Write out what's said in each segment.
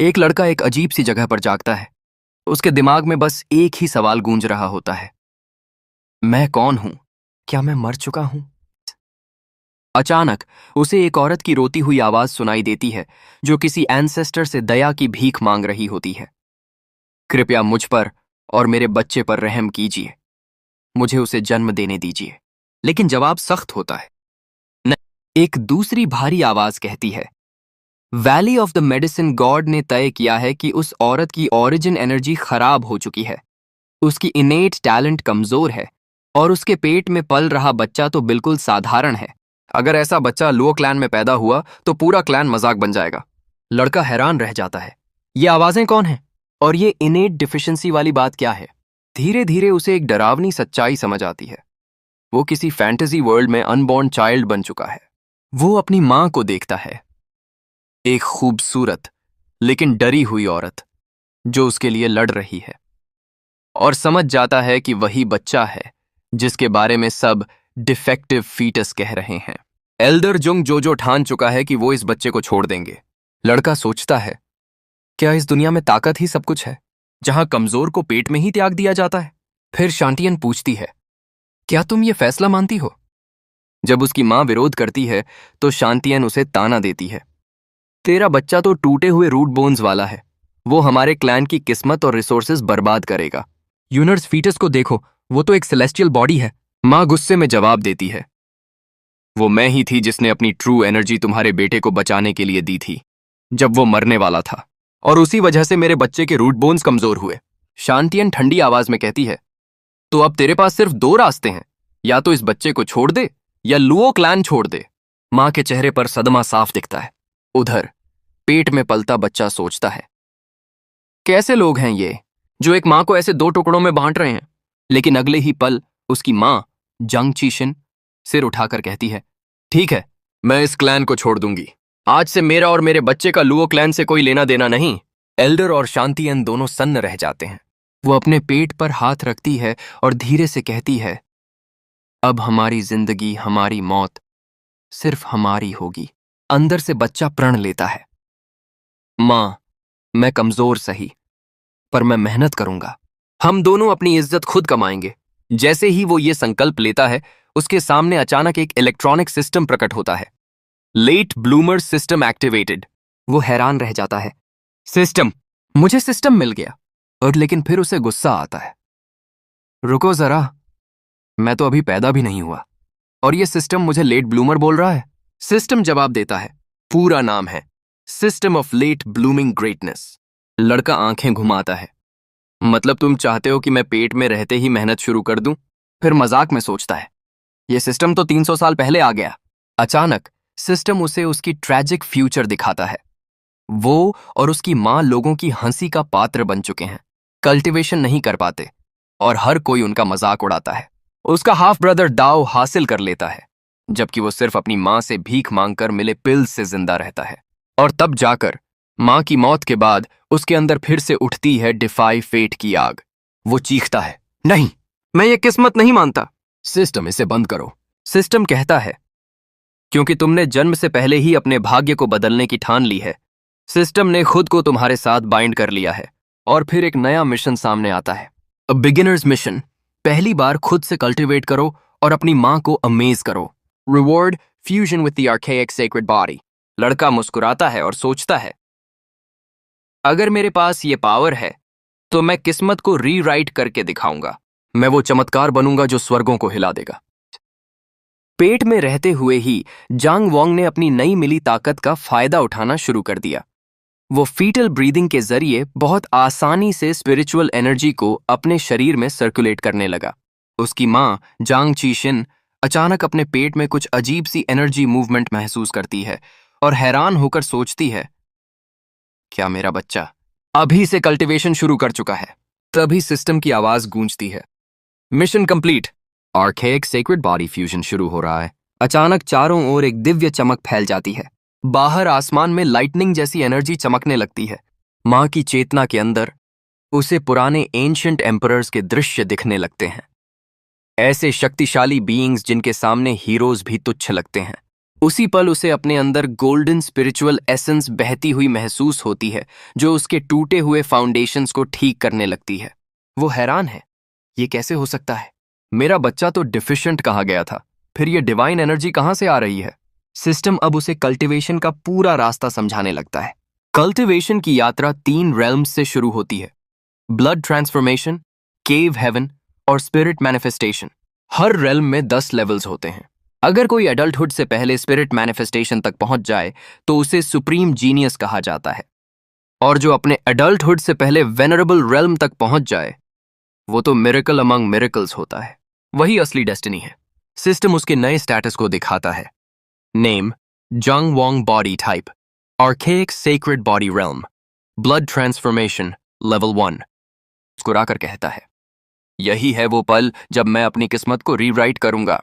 एक लड़का एक अजीब सी जगह पर जागता है। उसके दिमाग में बस एक ही सवाल गूंज रहा होता है, मैं कौन हूं? क्या मैं मर चुका हूं? अचानक उसे एक औरत की रोती हुई आवाज सुनाई देती है, जो किसी एंसेस्टर से दया की भीख मांग रही होती है। कृपया मुझ पर और मेरे बच्चे पर रहम कीजिए, मुझे उसे जन्म देने दीजिए। लेकिन जवाब सख्त होता है, नहीं। एक दूसरी भारी आवाज कहती है, valley of the medicine God ने तय किया है कि उस औरत की ओरिजिन एनर्जी खराब हो चुकी है। उसकी इनेट टैलेंट कमजोर है और उसके पेट में पल रहा बच्चा तो बिल्कुल साधारण है। अगर ऐसा बच्चा लुओ क्लैन में पैदा हुआ तो पूरा क्लैन मजाक बन जाएगा। लड़का हैरान रह जाता है, ये आवाजें कौन हैं? और ये इनेट डिफिशिएंसी वाली बात क्या है? धीरे धीरे उसे एक डरावनी सच्चाई समझ आती है। वो किसी फैंटेसी वर्ल्ड में अनबॉर्न चाइल्ड बन चुका है। वो अपनी मां को देखता है, एक खूबसूरत लेकिन डरी हुई औरत जो उसके लिए लड़ रही है, और समझ जाता है कि वही बच्चा है जिसके बारे में सब डिफेक्टिव फीटस कह रहे हैं। एल्डर जुंग जो ठान चुका है कि वो इस बच्चे को छोड़ देंगे। लड़का सोचता है, क्या इस दुनिया में ताकत ही सब कुछ है, जहां कमजोर को पेट में ही त्याग दिया जाता है? फिर शांतियन पूछती है, क्या तुम ये फैसला मानती हो? जब उसकी मां विरोध करती है तो शांतियन उसे ताना देती है, तेरा बच्चा तो टूटे हुए रूट बोन्स वाला है, वो हमारे क्लैन की किस्मत और रिसोर्सेज बर्बाद करेगा। यूनिवर्स फीटस को देखो, वो तो एक सेलेस्टियल बॉडी है। मां गुस्से में जवाब देती है, वो मैं ही थी जिसने अपनी ट्रू एनर्जी तुम्हारे बेटे को बचाने के लिए दी थी जब वो मरने वाला था, और उसी वजह से मेरे बच्चे के रूट बोन्स कमजोर हुए। शांतियन ठंडी आवाज में कहती है, तो अब तेरे पास सिर्फ दो रास्ते हैं, या तो इस बच्चे को छोड़ दे या लुओ क्लैन छोड़ दे। मां के चेहरे पर सदमा साफ दिखता है। उधर पेट में पलता बच्चा सोचता है, कैसे लोग हैं ये जो एक मां को ऐसे दो टुकड़ों में बांट रहे हैं? लेकिन अगले ही पल उसकी मां जंग चीशिन सिर उठाकर कहती है, ठीक है, मैं इस क्लैन को छोड़ दूंगी। आज से मेरा और मेरे बच्चे का लुओ क्लैन से कोई लेना देना नहीं। एल्डर और शांतियन दोनों सन्न रह जाते हैं। वो अपने पेट पर हाथ रखती है और धीरे से कहती है, अब हमारी जिंदगी, हमारी मौत सिर्फ हमारी होगी। अंदर से बच्चा प्रण लेता है, मां, मैं कमजोर सही, पर मैं मेहनत करूंगा। हम दोनों अपनी इज्जत खुद कमाएंगे। जैसे ही वो ये संकल्प लेता है, उसके सामने अचानक एक इलेक्ट्रॉनिक सिस्टम प्रकट होता है। Late bloomer system activated. वो हैरान रह जाता है, सिस्टम, मुझे सिस्टम मिल गया। और लेकिन फिर उसे गुस्सा आता है, रुको जरा, मैं तो अभी पैदा भी नहीं हुआ और ये सिस्टम मुझे लेट ब्लूमर बोल रहा है। सिस्टम जवाब देता है, पूरा नाम है system of late blooming greatness. लड़का आंखें घुमाता है, मतलब तुम चाहते हो कि मैं पेट में रहते ही मेहनत शुरू कर दूं? फिर मजाक में सोचता है, यह सिस्टम तो 300 साल पहले आ गया। अचानक सिस्टम उसे उसकी ट्रैजिक फ्यूचर दिखाता है। वो और उसकी मां लोगों की हंसी का पात्र बन चुके हैं, कल्टीवेशन नहीं कर पाते और हर कोई उनका मजाक उड़ाता है। उसका हाफ ब्रदर डाओ हासिल कर लेता है, जबकि वो सिर्फ अपनी मां से भीख मांगकर मिले पिल्स से जिंदा रहता है। और तब जाकर मां की मौत के बाद उसके अंदर फिर से उठती है डिफाई फेट की आग। वो चीखता है, नहीं, मैं ये किस्मत नहीं मानता। सिस्टम, इसे बंद करो। सिस्टम कहता है, क्योंकि तुमने जन्म से पहले ही अपने भाग्य को बदलने की ठान ली है। सिस्टम ने खुद को तुम्हारे साथ बाइंड कर लिया है। और फिर एक नया मिशन सामने आता है, अ बिगिनर्स मिशन। पहली बार खुद से कल्टिवेट करो और अपनी मां को अमेज करो। Reward, fusion with the archaic sacred body. लड़का मुस्कुराता है और सोचता है, अगर मेरे पास ये पावर है तो मैं किस्मत को रीराइट करके दिखाऊंगा। मैं वो चमत्कार बनूंगा जो स्वर्गों को हिला देगा। पेट में रहते हुए ही जांग वोंग ने अपनी नई मिली ताकत का फायदा उठाना शुरू कर दिया। वो फीटल ब्रीदिंग के जरिए बहुत आसानी से स्पिरिचुअल एनर्जी को अपने शरीर में सर्कुलेट करने लगा। उसकी मां जांग चीशिन अचानक अपने पेट में कुछ अजीब सी एनर्जी मूवमेंट महसूस करती है और हैरान होकर सोचती है, क्या मेरा बच्चा अभी से कल्टीवेशन शुरू कर चुका है? तभी सिस्टम की आवाज गूंजती है, mission complete. Archaic sacred body fusion शुरू हो रहा है। अचानक चारों ओर एक दिव्य चमक फैल जाती है। बाहर आसमान में लाइटनिंग जैसी एनर्जी चमकने लगती है। मां की चेतना के अंदर उसे पुराने एंशिएंट एम्परर्स के दृश्य दिखने लगते हैं, ऐसे शक्तिशाली बीइंग्स जिनके सामने हीरोज भी तुच्छ लगते हैं। उसी पल उसे अपने अंदर गोल्डन स्पिरिचुअल एसेंस बहती हुई महसूस होती है, जो उसके टूटे हुए फाउंडेशंस को ठीक करने लगती है। वो हैरान है, ये कैसे हो सकता है? मेरा बच्चा तो डिफिशिएंट कहा गया था, फिर ये डिवाइन एनर्जी कहां से आ रही है? सिस्टम अब उसे कल्टीवेशन का पूरा रास्ता समझाने लगता है। कल्टीवेशन की यात्रा 3 रेल्म्स से शुरू होती है: ब्लड ट्रांसफॉर्मेशन, केव हेवन और स्पिरिट मैनिफेस्टेशन। हर रेल्म में 10 लेवल्स होते हैं। अगर कोई एडल्टहुड से पहले स्पिरिट मैनिफेस्टेशन तक पहुंच जाए तो उसे सुप्रीम जीनियस कहा जाता है, और जो अपने एडल्टहुड से पहले वेनरेबल रेल्म तक पहुंच जाए वो तो मिरेकल अमंग मिरेकल्स होता है। वही असली डेस्टिनी है। सिस्टम उसके नए स्टेटस को दिखाता है। नेम जंग Wong body type, archaic sacred body realm, blood transformation level 1। मुस्कुराकर कहता है, यही है वो पल जब मैं अपनी किस्मत को रीराइट करूंगा।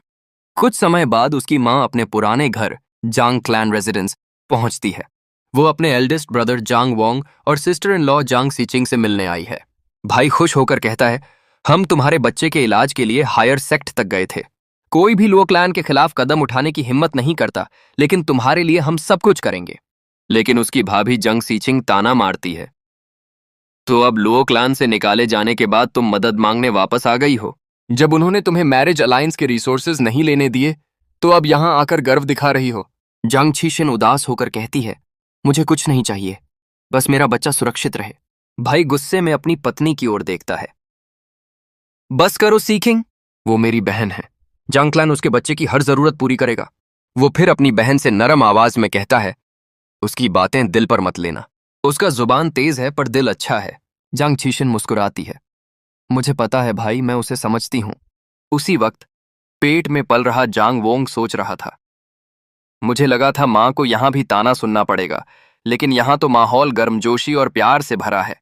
कुछ समय बाद उसकी मां अपने पुराने घर जांग क्लैन रेजिडेंस पहुंचती है। वो अपने एल्डेस्ट ब्रदर जांग वोंग और सिस्टर इन लॉ जांग सीचिंग से मिलने आई है। भाई खुश होकर कहता है, हम तुम्हारे बच्चे के इलाज के लिए हायर सेक्ट तक गए थे। कोई भी लुओ क्लैन के खिलाफ कदम उठाने की हिम्मत नहीं करता, लेकिन तुम्हारे लिए हम सब कुछ करेंगे। लेकिन उसकी भाभी जंग सीचिंग ताना मारती है, तो अब लुओ क्लैन से निकाले जाने के बाद तुम मदद मांगने वापस आ गई हो। जब उन्होंने तुम्हें मैरिज अलायंस के रिसोर्सेज नहीं लेने दिए तो अब यहां आकर गर्व दिखा रही हो। जंग छीशिन उदास होकर कहती है, मुझे कुछ नहीं चाहिए, बस मेरा बच्चा सुरक्षित रहे। भाई गुस्से में अपनी पत्नी की ओर देखता है। बस करो सीखिंग, वो मेरी बहन है। जंग क्लैन उसके बच्चे की हर जरूरत पूरी करेगा। वो फिर अपनी बहन से नरम आवाज में कहता है, उसकी बातें दिल पर मत लेना। उसका जुबान तेज है पर दिल अच्छा है। जंग छीशिन मुस्कुराती है, मुझे पता है भाई, मैं उसे समझती हूं। उसी वक्त पेट में पल रहा जांग वोंग सोच रहा था, मुझे लगा था मां को यहां भी ताना सुनना पड़ेगा, लेकिन यहां तो माहौल गर्मजोशी और प्यार से भरा है।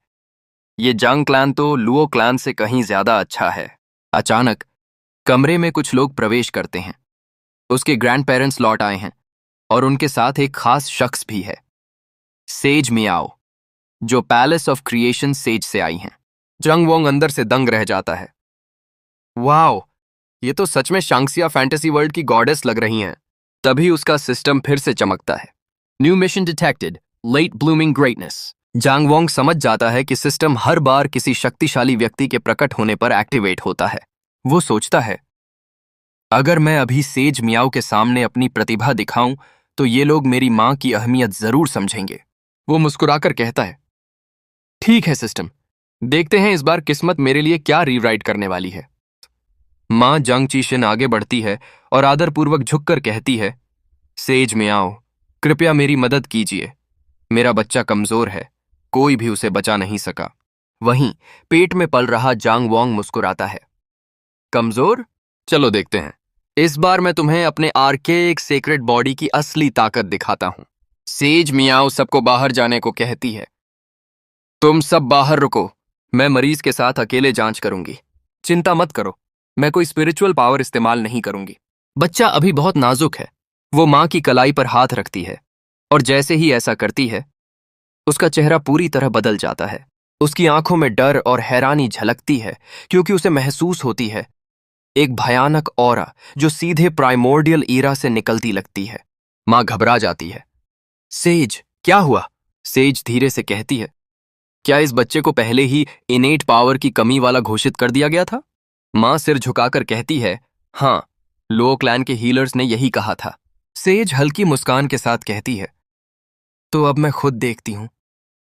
ये जंग क्लैन तो लुओ क्लैन से कहीं ज्यादा अच्छा है। अचानक कमरे में कुछ लोग प्रवेश करते हैं। उसके ग्रैंड पेरेंट्स लौट आए हैं और उनके साथ एक खास शख्स भी है, सेज मियाओ, जो पैलेस ऑफ क्रिएशन सेज से आई हैं। जंग वोंग अंदर से दंग रह जाता है। वाओ, ये तो सच में शांक्सिया फैंटेसी वर्ल्ड की गॉडेस लग रही हैं। तभी उसका सिस्टम फिर से चमकता है। New mission detected, let blooming greatness. Zhang Wong समझ जाता है कि सिस्टम हर बार किसी शक्तिशाली व्यक्ति के प्रकट होने पर एक्टिवेट होता है। वो सोचता है, अगर मैं अभी सेज मियाओ के सामने अपनी प्रतिभा दिखाऊं तो ये लोग मेरी मां की अहमियत जरूर समझेंगे। वो मुस्कुराकर कहता है, ठीक है सिस्टम, देखते हैं इस बार किस्मत मेरे लिए क्या रीराइट करने वाली है। मां जंग चीशिन आगे बढ़ती है और आदरपूर्वक झुककर कहती है, सेज मियाओ, कृपया मेरी मदद कीजिए। मेरा बच्चा कमजोर है, कोई भी उसे बचा नहीं सका। वहीं पेट में पल रहा जांग वोंग मुस्कुराता है, कमजोर? चलो देखते हैं। इस बार मैं तुम्हें अपने आर्केइक सेक्रेड बॉडी की असली ताकत दिखाता हूं। सेज मियाओ सबको बाहर जाने को कहती है। तुम सब बाहर रुको, मैं मरीज के साथ अकेले जांच करूंगी। चिंता मत करो, मैं कोई स्पिरिचुअल पावर इस्तेमाल नहीं करूंगी। बच्चा अभी बहुत नाजुक है। वो मां की कलाई पर हाथ रखती है और जैसे ही ऐसा करती है उसका चेहरा पूरी तरह बदल जाता है। उसकी आंखों में डर और हैरानी झलकती है, क्योंकि उसे महसूस होती है एक भयानक ऑरा जो सीधे प्राइमोर्डियल ईरा से निकलती लगती है। मां घबरा जाती है। सेज, क्या हुआ? सेज धीरे से कहती है, क्या इस बच्चे को पहले ही इनेट पावर की कमी वाला घोषित कर दिया गया था? मां सिर झुकाकर कहती है, हां, लो क्लैन के हीलर्स ने यही कहा था। सेज हल्की मुस्कान के साथ कहती है, तो अब मैं खुद देखती हूं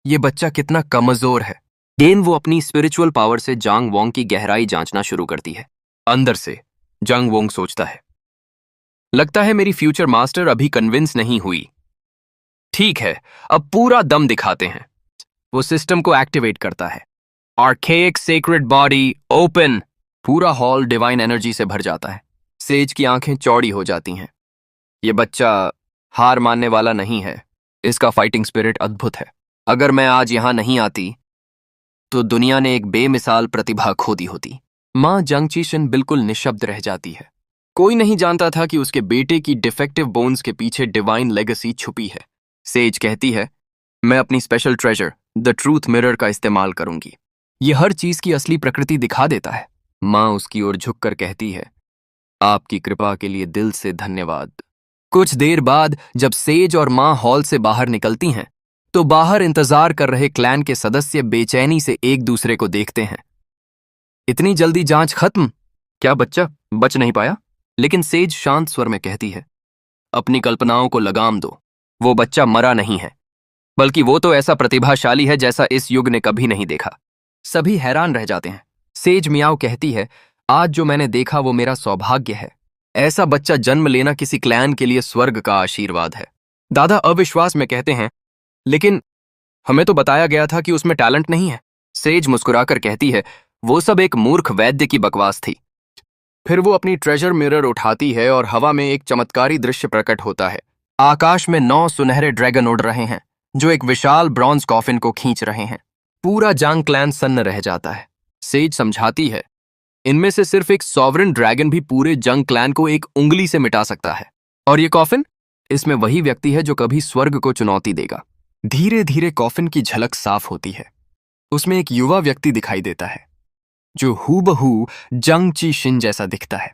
ये बच्चा कितना कमजोर है। गेन वो अपनी स्पिरिचुअल पावर से जांग वोंग की गहराई जांचना शुरू करती है। अंदर से जांग वोंग सोचता है, लगता है मेरी फ्यूचर मास्टर अभी कन्विंस नहीं हुई। ठीक है, अब पूरा दम दिखाते हैं। वो सिस्टम को एक्टिवेट करता है। Archaic sacred body open. पूरा हॉल डिवाइन एनर्जी से भर जाता है। सेज की आंखें चौड़ी हो जाती हैं। ये बच्चा हार मानने वाला नहीं है। इसका फाइटिंग स्पिरिट अद्भुत है। अगर मैं आज यहां नहीं आती तो दुनिया ने एक बेमिसाल प्रतिभा खो दी होती। मां जंग चीशिन बिल्कुल निशब्द रह जाती है। कोई नहीं जानता था कि उसके बेटे की डिफेक्टिव बोन्स के पीछे डिवाइन लेगेसी छुपी है। सेज कहती है, मैं अपनी special treasure the truth mirror का इस्तेमाल करूंगी। ये हर चीज की असली प्रकृति दिखा देता है। मां उसकी ओर झुककर कहती है, आपकी कृपा के लिए दिल से धन्यवाद। कुछ देर बाद जब सेज और माँ हॉल से बाहर निकलती हैं तो बाहर इंतजार कर रहे क्लैन के सदस्य बेचैनी से एक दूसरे को देखते हैं। इतनी जल्दी जांच खत्म? क्या बच्चा बच नहीं पाया? लेकिन सेज शांत स्वर में कहती है, अपनी कल्पनाओं को लगाम दो, वो बच्चा मरा नहीं है, बल्कि वो तो ऐसा प्रतिभाशाली है जैसा इस युग ने कभी नहीं देखा। सभी हैरान रह जाते हैं। सेज मियाओ कहती है, आज जो मैंने देखा वो मेरा सौभाग्य है। ऐसा बच्चा जन्म लेना किसी क्लैन के लिए स्वर्ग का आशीर्वाद है। दादा अविश्वास में कहते हैं, लेकिन हमें तो बताया गया था कि उसमें टैलेंट नहीं है। सेज मुस्कुराकर कहती है, वो सब एक मूर्ख वैद्य की बकवास थी। फिर वो अपनी ट्रेजर मिरर उठाती है और हवा में एक चमत्कारी दृश्य प्रकट होता है। आकाश में 9 सुनहरे ड्रैगन उड़ रहे हैं जो एक विशाल ब्रॉन्ज कॉफिन को खींच रहे हैं। पूरा जांग क्लैन सन्न रह जाता है। सेज समझाती है, इनमें से सिर्फ एक सॉवरेन ड्रैगन भी पूरे जंग क्लैन को एक उंगली से मिटा सकता है। और ये कॉफिन, इसमें वही व्यक्ति है जो कभी स्वर्ग को चुनौती देगा। धीरे धीरे कॉफिन की झलक साफ होती है। उसमें एक युवा व्यक्ति दिखाई देता है जो हूबहू जंग ची शिन जैसा दिखता है।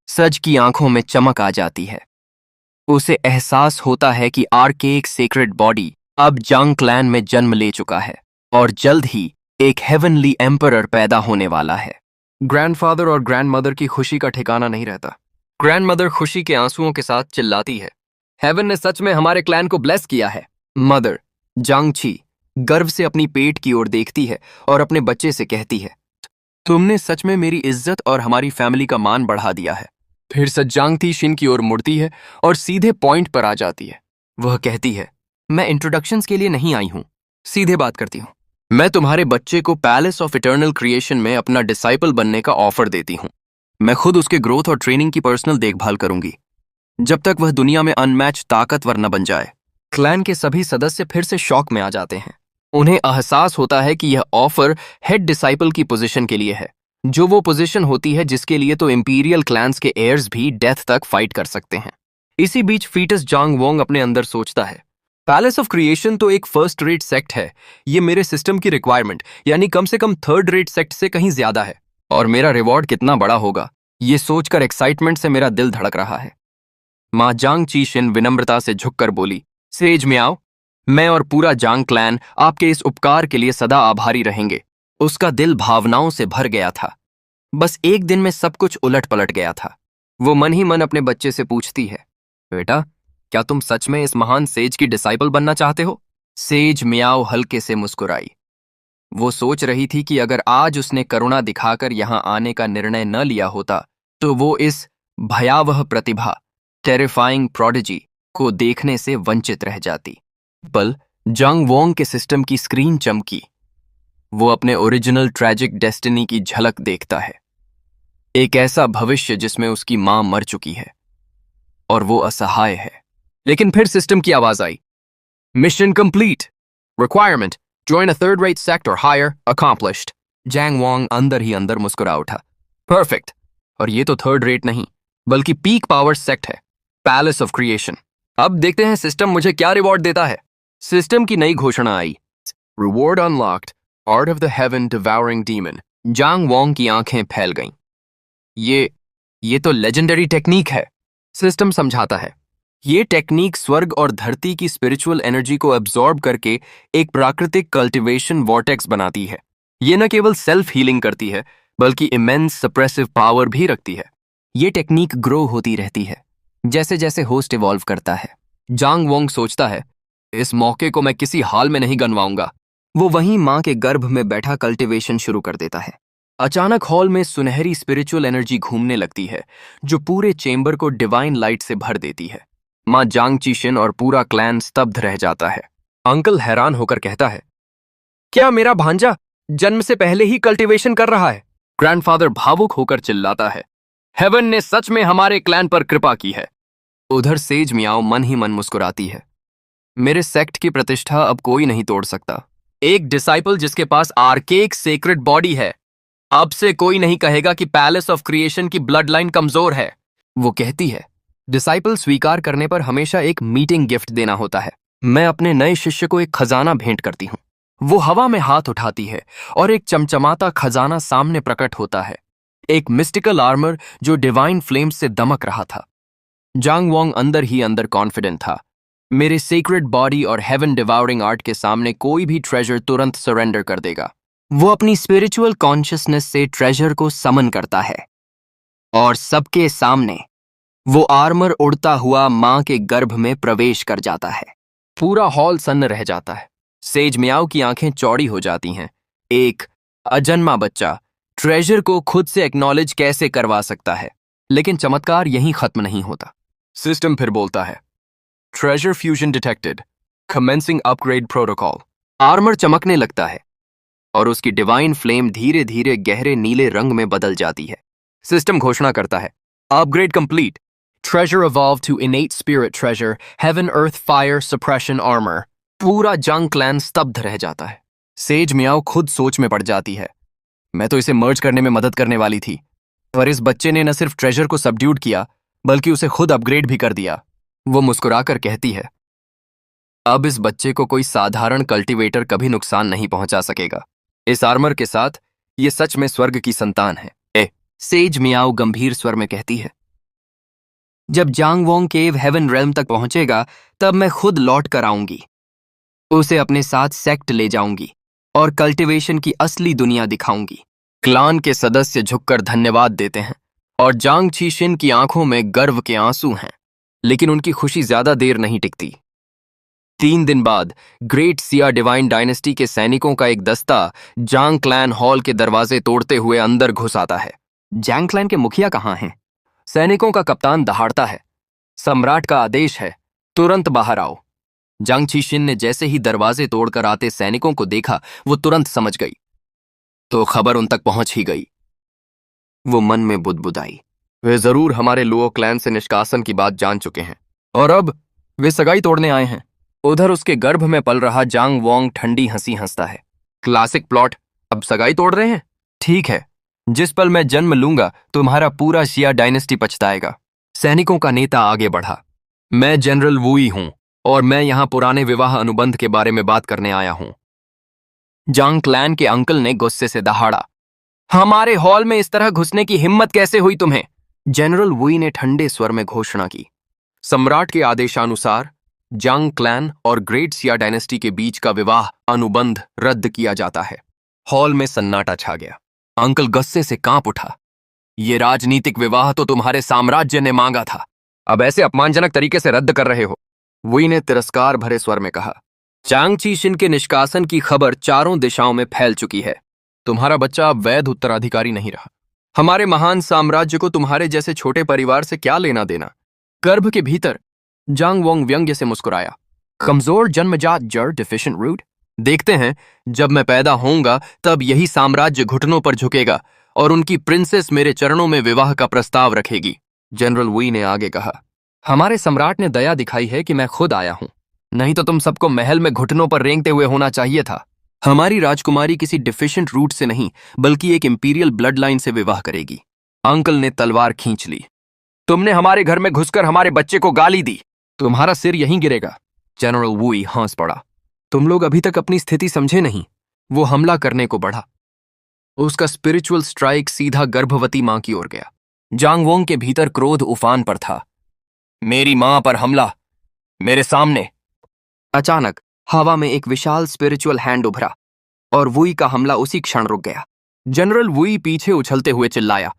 सज की आंखों में चमक आ जाती है। उसे एहसास होता है कि आर्केक सेक्रेड बॉडी अब जंग क्लैन में जन्म ले चुका है और जल्द ही एक हेवनली एम्परर पैदा होने वाला है। ग्रैंडफादर और ग्रैंडमदर की खुशी का ठिकाना नहीं रहता। ग्रैंडमदर खुशी के आंसुओं के साथ चिल्लाती है, हेवन ने सच में हमारे क्लैन को ब्लेस किया है। मदर जांग ची गर्व से अपनी पेट की ओर देखती है और अपने बच्चे से कहती है, तुमने सच में मेरी इज्जत और हमारी फैमिली का मान बढ़ा दिया है। फिर सज्जांग थी शिन की ओर मुड़ती है और सीधे पॉइंट पर आ जाती है। वह कहती है, मैं इंट्रोडक्शंस के लिए नहीं आई हूं, सीधे बात करती हूं। मैं तुम्हारे बच्चे को पैलेस ऑफ इटर्नल क्रिएशन में अपना डिसाइपल बनने का ऑफर देती हूं। मैं खुद उसके ग्रोथ और ट्रेनिंग की पर्सनल देखभाल करूंगी जब तक वह दुनिया में अनमैच ताकतवर न बन जाए। क्लैन के सभी सदस्य फिर से शॉक में आ जाते हैं। उन्हें एहसास होता है कि यह ऑफर हेड डिसाइपल की पोजीशन के लिए है, जो वो पोजीशन होती है जिसके लिए तो इंपीरियल क्लैंस के एयर्स भी डेथ तक फाइट कर सकते हैं। इसी बीच फीटस जांग वोंग अपने अंदर सोचता है, पैलेस ऑफ क्रिएशन तो एक फर्स्ट रेट सेक्ट है, ये मेरे सिस्टम की रिक्वायरमेंट यानी कम से कम थर्ड रेट सेक्ट से कहीं ज्यादा है, और मेरा रिवॉर्ड कितना बड़ा होगा ये सोचकर एक्साइटमेंट से मेरा दिल धड़क रहा है। मां जांग ची शिन विनम्रता से झुककर बोली, सेज मियाओ, मैं और पूरा जांग क्लैन आपके इस उपकार के लिए सदा आभारी रहेंगे। उसका दिल भावनाओं से भर गया था। बस एक दिन में सब कुछ उलट पलट गया था। वो मन ही मन अपने बच्चे से पूछती है, बेटा क्या तुम सच में इस महान सेज की डिसाइपल बनना चाहते हो? सेज मियाओ हल्के से मुस्कुराई। वो सोच रही थी कि अगर आज उसने करुणा दिखाकर यहां आने का निर्णय न लिया होता तो वो इस भयावह प्रतिभा, टेरिफाइंग प्रोडिजी को देखने से वंचित रह जाती। पल जांग वोंग के सिस्टम की स्क्रीन चमकी। वो अपने ओरिजिनल ट्रैजिक डेस्टिनी की झलक देखता है, एक ऐसा भविष्य जिसमें उसकी मां मर चुकी है और वो असहाय है। लेकिन फिर सिस्टम की आवाज आई, mission complete, requirement join a third rate sect और हायर, अकॉम्प्लिश्ड। जांग वोंग अंदर ही अंदर मुस्कुरा उठा, परफेक्ट। और ये तो थर्ड रेट नहीं बल्कि पीक पावर सेक्ट है, पैलेस ऑफ क्रिएशन। अब देखते हैं सिस्टम मुझे क्या रिवॉर्ड देता है। सिस्टम की नई घोषणा आई, reward unlocked, art of the heaven devouring demon. Zhang Wong की आंखें फैल गईं। ये तो लेजेंडरी टेक्निक है, सिस्टम समझाता है। ये टेक्निक स्वर्ग और धरती की स्पिरिचुअल एनर्जी को एब्जॉर्ब करके एक प्राकृतिक कल्टीवेशन वॉर्टेक्स बनाती है। ये न केवल सेल्फ हीलिंग करती है बल्कि इमेंस सप्रेसिव पावर भी रखती है। ये टेक्निक ग्रो होती रहती है जैसे जैसे होस्ट इवॉल्व करता है। जांग वोंग सोचता है, इस मौके को मैं किसी हाल में नहीं गंवाऊंगा। वो वहीं मां के गर्भ में बैठा कल्टीवेशन शुरू कर देता है। अचानक हॉल में सुनहरी स्पिरिचुअल एनर्जी घूमने लगती है जो पूरे चेंबर को डिवाइन लाइट से भर देती है। मां जांग ची शिन और पूरा क्लैन स्तब्ध रह जाता है। अंकल हैरान होकर कहता है, क्या मेरा भांजा जन्म से पहले ही कल्टीवेशन कर रहा है? ग्रैंडफादर भावुक होकर चिल्लाता है, हेवन ने सच में हमारे क्लैन पर कृपा की है। उधर सेज मियाओ मन ही मन मुस्कुराती है, मेरे सेक्ट की प्रतिष्ठा अब कोई नहीं तोड़ सकता। एक डिसाइपल जिसके पास आर्केक सेक्रेड बॉडी है, अब से कोई नहीं कहेगा कि पैलेस ऑफ क्रिएशन की ब्लड लाइन कमजोर है। वो कहती है, डिसाइपल स्वीकार करने पर हमेशा एक मीटिंग गिफ्ट देना होता है। मैं अपने नए शिष्य को एक खजाना भेंट करती हूं। वो हवा में हाथ उठाती है और एक चमचमाता खजाना सामने प्रकट होता है, एक मिस्टिकल आर्मर जो डिवाइन फ्लेम से दमक रहा था। जांग वोंग अंदर ही अंदर कॉन्फिडेंट था। मेरे सीक्रेट बॉडी और हेवन डिवाउरिंग आर्ट के सामने कोई भी ट्रेजर तुरंत सरेंडर कर देगा। वो अपनी स्पिरिचुअल कॉन्शियसनेस से ट्रेजर को समन करता है और सबके सामने वो आर्मर उड़ता हुआ मां के गर्भ में प्रवेश कर जाता है। पूरा हॉल सन्न रह जाता है। सेज मियाओ की आंखें चौड़ी हो जाती हैं। एक अजन्मा बच्चा ट्रेजर को खुद से एक्नॉलेज कैसे करवा सकता है? लेकिन चमत्कार यहीं खत्म नहीं होता। सिस्टम फिर बोलता है, treasure fusion detected, commencing upgrade protocol. Armour चमकने लगता है और उसकी डिवाइन फ्लेम धीरे धीरे गहरे नीले रंग में बदल जाती है। सिस्टम घोषणा करता है, upgrade complete, treasure evolve to innate spirit treasure, heaven earth fire suppression armour. पूरा जंग क्लैन स्तब्ध रह जाता है। सेज मियाओ खुद सोच में पड़ जाती है। मैं तो इसे मर्ज करने में मदद करने वाली थी, पर इस बच्चे ने न सिर्फ ट्रेजर को सबड्यूट किया बल्कि उसे खुद अपग्रेड भी कर दिया। वो मुस्कुराकर कहती है, अब इस बच्चे को कोई साधारण कल्टीवेटर कभी नुकसान नहीं पहुंचा सकेगा। इस आर्मर के साथ ये सच में स्वर्ग की संतान है। सेज मियाओ गंभीर स्वर में कहती है, जब जांग वोंग केव हेवन रेल्म तक पहुंचेगा तब मैं खुद लौट कर आऊंगी। उसे अपने साथ सेक्ट ले जाऊंगी और कल्टीवेशन की असली दुनिया दिखाऊंगी। क्लान के सदस्य झुककर धन्यवाद देते हैं और जांग चीशिन की आंखों में गर्व के आंसू हैं, लेकिन उनकी खुशी ज्यादा देर नहीं टिकती। 3 दिन बाद ग्रेट सिया डिवाइन डायनेस्टी के सैनिकों का एक दस्ता जांग क्लैन हॉल के दरवाजे तोड़ते हुए अंदर घुस आता है। जांग क्लैन के मुखिया कहाँ हैं? सैनिकों का कप्तान दहाड़ता है, सम्राट का आदेश है, तुरंत बाहर आओ। जांग चीशिन ने जैसे ही दरवाजे तोड़कर आते सैनिकों को देखा, वो तुरंत समझ गई, तो खबर उन तक पहुंच ही गई। वो मन में बुदबुदाई, वे जरूर हमारे लुओ क्लैन से निष्कासन की बात जान चुके हैं और अब वे सगाई तोड़ने आए हैं। उधर उसके गर्भ में पल रहा जांग वोंग ठंडी हंसी हंसता है। क्लासिक प्लॉट, अब सगाई तोड़ रहे हैं? ठीक है, जिस पल मैं जन्म लूंगा तुम्हारा पूरा शिया डायनेस्टी पछताएगा। सैनिकों का नेता आगे बढ़ा, मैं जनरल वुई हूं और मैं यहां पुराने विवाह अनुबंध के बारे में बात करने आया हूं। जांग क्लैन के अंकल ने गुस्से से दहाड़ा, हमारे हॉल में इस तरह घुसने की हिम्मत कैसे हुई तुम्हें? जनरल वुई ने ठंडे स्वर में घोषणा की, सम्राट के आदेशानुसार जांग क्लैन और ग्रेट सिया डायनेस्टी के बीच का विवाह अनुबंध रद्द किया जाता है। हॉल में सन्नाटा छा गया। अंकल गुस्से से कांप उठा, ये राजनीतिक विवाह तो तुम्हारे साम्राज्य ने मांगा था, अब ऐसे अपमानजनक तरीके से रद्द कर रहे हो। वुई ने तिरस्कार भरे स्वर में कहा, जांग चीशिन के निष्कासन की खबर चारों दिशाओं में फैल चुकी है। तुम्हारा बच्चा अब वैध उत्तराधिकारी नहीं रहा। हमारे महान साम्राज्य को तुम्हारे जैसे छोटे परिवार से क्या लेना देना? गर्भ के भीतर जांग वोंग व्यंग्य से मुस्कुराया, कमजोर जन्मजात जड़, डिफिशिएंट रूट। देखते हैं, जब मैं पैदा होऊंगा तब यही साम्राज्य घुटनों पर झुकेगा और उनकी प्रिंसेस मेरे चरणों में विवाह का प्रस्ताव रखेगी। जनरल वुई ने आगे कहा, हमारे सम्राट ने दया दिखाई है कि मैं खुद आया हूं, नहीं तो तुम सबको महल में घुटनों पर रेंगते हुए होना चाहिए था। हमारी राजकुमारी किसी डिफिशिएंट रूट से नहीं बल्कि एक इंपीरियल ब्लड लाइन से विवाह करेगी। अंकल ने तलवार खींच ली, तुमने हमारे घर में घुसकर हमारे बच्चे को गाली दी, तुम्हारा सिर यहीं गिरेगा। जनरल वुई हंस पड़ा, तुम लोग अभी तक अपनी स्थिति समझे नहीं। वो हमला करने को बढ़ा। उसका स्पिरिचुअल स्ट्राइक सीधा गर्भवती मां की ओर गया। जांग वोंग के भीतर क्रोध उफान पर था। मेरी मां पर हमला, मेरे सामने। अचानक हवा में एक विशाल स्पिरिचुअल हैंड उभरा और वुई का हमला उसी क्षण रुक गया। जनरल वुई पीछे उछलते हुए चिल्लाया,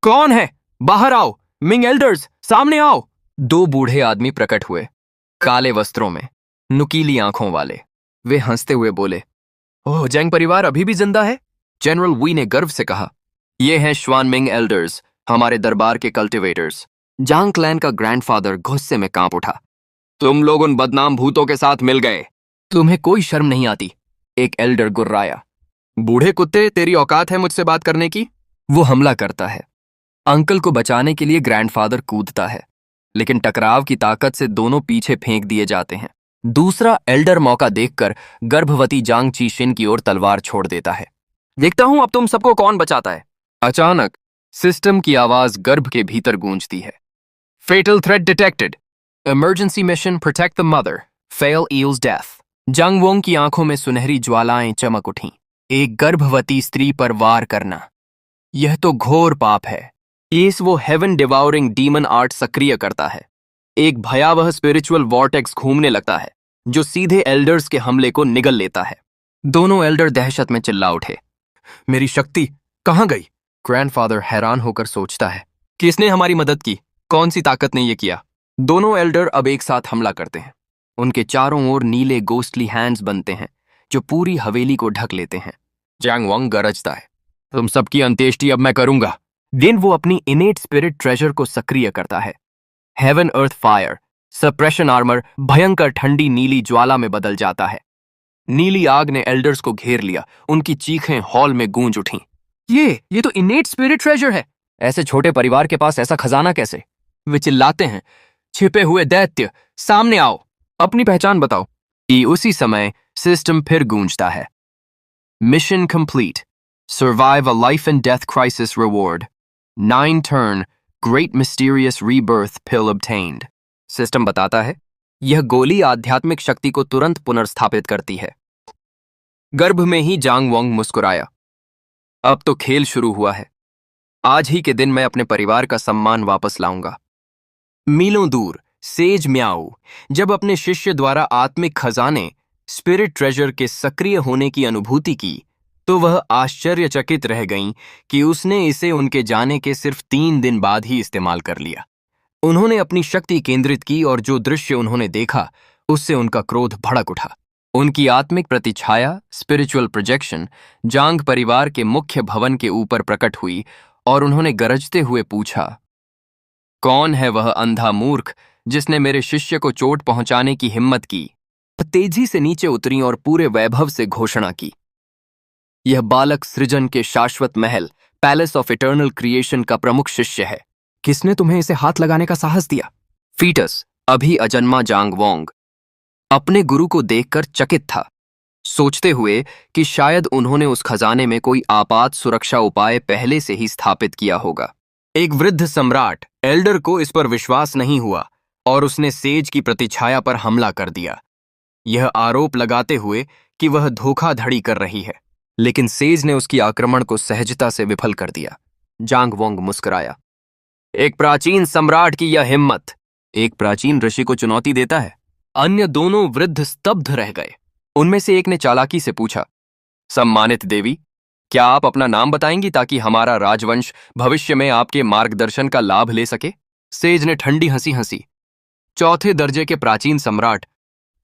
कौन है? बाहर आओ, मिंग एल्डर्स, सामने आओ। 2 बूढ़े आदमी प्रकट हुए, काले वस्त्रों में, नुकीली आंखों वाले। वे हंसते हुए बोले, ओह, जैंग परिवार अभी भी जिंदा है? जनरल वुई ने गर्व से कहा, ये हैं श्वान मिंग एल्डर्स, हमारे दरबार के कल्टीवेटर्स। जांग क्लैन का ग्रैंडफादर गुस्से में कांप उठा, तुम लोग उन बदनाम भूतों के साथ मिल गए, तुम्हें कोई शर्म नहीं आती? एक एल्डर गुर्राया, बूढ़े कुत्ते, तेरी औकात है मुझसे बात करने की? वो हमला करता है। अंकल को बचाने के लिए ग्रैंडफादर कूदता है, लेकिन टकराव की ताकत से दोनों पीछे फेंक दिए जाते हैं। दूसरा एल्डर मौका देखकर गर्भवती जांग चीशिन की ओर तलवार छोड़ देता है। देखता हूं अब तुम सबको कौन बचाता है। अचानक सिस्टम की आवाज गर्भ के भीतर गूंजती है, fatal threat detected, emergency mission protect the mother, fail else death. Jang Wong की आंखों में सुनहरी ज्वालाएं चमक उठीं। एक गर्भवती स्त्री पर वार करना, यह तो घोर पाप है। इस वो हेवन डिवाउरिंग डीमन आर्ट सक्रिय करता है। एक भयावह स्पिरिचुअल वॉर्टेक्स घूमने लगता है जो सीधे एल्डर्स के हमले को निगल लेता है। दोनों एल्डर दहशत में चिल्ला उठे, मेरी शक्ति कहां गई? ग्रैंडफादर हैरान होकर सोचता है, किसने हमारी मदद की? कौन सी ताकत ने यह किया? दोनों एल्डर अब एक साथ हमला करते हैं। उनके चारों ओर नीले गोस्टली हैंड्स बनते हैं जो पूरी हवेली को ढक लेते हैं। जैंग वंग गरजता है, तुम सबकी अंत्येष्टि अब मैं करूंगा। दिन वो अपनी इनेट स्पिरिट ट्रेजर को सक्रिय करता है। Haven earth fire suppression armour भयंकर ठंडी नीली ज्वाला में बदल जाता है। नीली आग ने एल्डर्स को घेर लिया। उनकी चीखें हॉल में गूंज उठीं। ये तो इनेट स्पिरिट ट्रेजर है। ऐसे छोटे परिवार के पास ऐसा खजाना कैसे? वे चिल्लाते हैं, छिपे हुए दैत्य सामने आओ, अपनी पहचान बताओ। उसी समय सिस्टम फिर गूंजता है, mission complete, survive a life and death crisis reward, 9 turn great mysterious rebirth pill obtained. System बताता है, यह गोली आध्यात्मिक शक्ति को तुरंत पुनर्स्थापित करती है। गर्भ में ही जांग वोंग मुस्कुराया, अब तो खेल शुरू हुआ है। आज ही के दिन मैं अपने परिवार का सम्मान वापस लाऊंगा। मीलों दूर सेज म्याऊ जब अपने शिष्य द्वारा आत्मिक खजाने स्पिरिट ट्रेजर के सक्रिय होने की अनुभूति की तो वह आश्चर्यचकित रह गईं कि उसने इसे उनके जाने के सिर्फ 3 दिन बाद ही इस्तेमाल कर लिया। उन्होंने अपनी शक्ति केंद्रित की और जो दृश्य उन्होंने देखा उससे उनका क्रोध भड़क उठा। उनकी आत्मिक प्रतिछाया स्पिरिचुअल प्रोजेक्शन जांग परिवार के मुख्य भवन के ऊपर प्रकट हुई और उन्होंने गरजते हुए पूछा, कौन है वह अंधा मूर्ख जिसने मेरे शिष्य को चोट पहुंचाने की हिम्मत की? तेजी से नीचे उतरी और पूरे वैभव से घोषणा की, यह बालक सृजन के शाश्वत महल पैलेस ऑफ इटर्नल क्रिएशन का प्रमुख शिष्य है। किसने तुम्हें इसे हाथ लगाने का साहस दिया? फीटस अभी अजन्मा जांग वोंग अपने गुरु को देखकर चकित था, सोचते हुए कि शायद उन्होंने उस खजाने में कोई आपात सुरक्षा उपाय पहले से ही स्थापित किया होगा। एक वृद्ध सम्राट एल्डर को इस पर विश्वास नहीं हुआ और उसने सेज की प्रतिछाया पर हमला कर दिया, यह आरोप लगाते हुए कि वह धोखाधड़ी कर रही है। लेकिन सेज ने उसकी आक्रमण को सहजता से विफल कर दिया। जांग वोंग मुस्कुराया, एक प्राचीन सम्राट की यह हिम्मत एक प्राचीन ऋषि को चुनौती देता है। अन्य दोनों वृद्ध स्तब्ध रह गए। उनमें से एक ने चालाकी से पूछा, सम्मानित देवी, क्या आप अपना नाम बताएंगी ताकि हमारा राजवंश भविष्य में आपके मार्गदर्शन का लाभ ले सके? सेज ने ठंडी हंसी हंसी, चौथे दर्जे के प्राचीन सम्राट,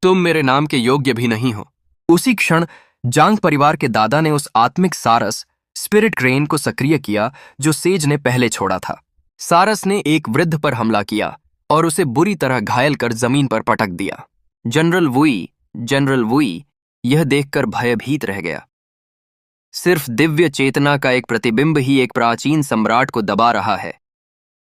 तुम मेरे नाम के योग्य भी नहीं हो। उसी क्षण जांग परिवार के दादा ने उस आत्मिक सारस स्पिरिट क्रेन को सक्रिय किया जो सेज ने पहले छोड़ा था। सारस ने एक वृद्ध पर हमला किया और उसे बुरी तरह घायल कर जमीन पर पटक दिया। जनरल वुई यह देखकर भयभीत रह गया। सिर्फ दिव्य चेतना का एक प्रतिबिंब ही एक प्राचीन सम्राट को दबा रहा है।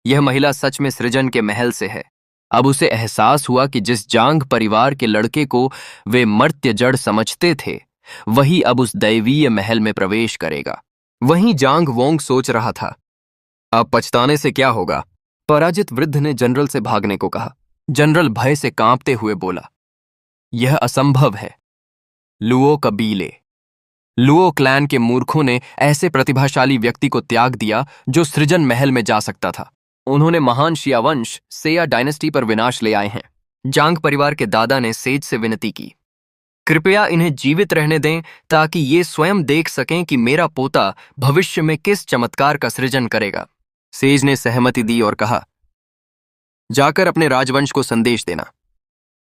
यह महिला सच में सृजन के महल से है। अब उसे एहसास हुआ कि जिस जांग परिवार के लड़के को वे मर्त्य जड़ समझते थे वही अब उस दैवीय महल में प्रवेश करेगा। वहीं जांग वोंग सोच रहा था, अब पछताने से क्या होगा? पराजित वृद्ध ने जनरल से भागने को कहा। जनरल भय से कांपते हुए बोला, यह असंभव है। लुओ कबीले, लुओ क्लैन के मूर्खों ने ऐसे प्रतिभाशाली व्यक्ति को त्याग दिया जो सृजन महल में जा सकता था। उन्होंने महान शिया वंश सेया डायनेस्टी पर विनाश ले आए हैं। जांग परिवार के दादा ने सेज से विनती की, कृपया इन्हें जीवित रहने दें ताकि ये स्वयं देख सकें कि मेरा पोता भविष्य में किस चमत्कार का सृजन करेगा। सेज ने सहमति दी और कहा, जाकर अपने राजवंश को संदेश देना।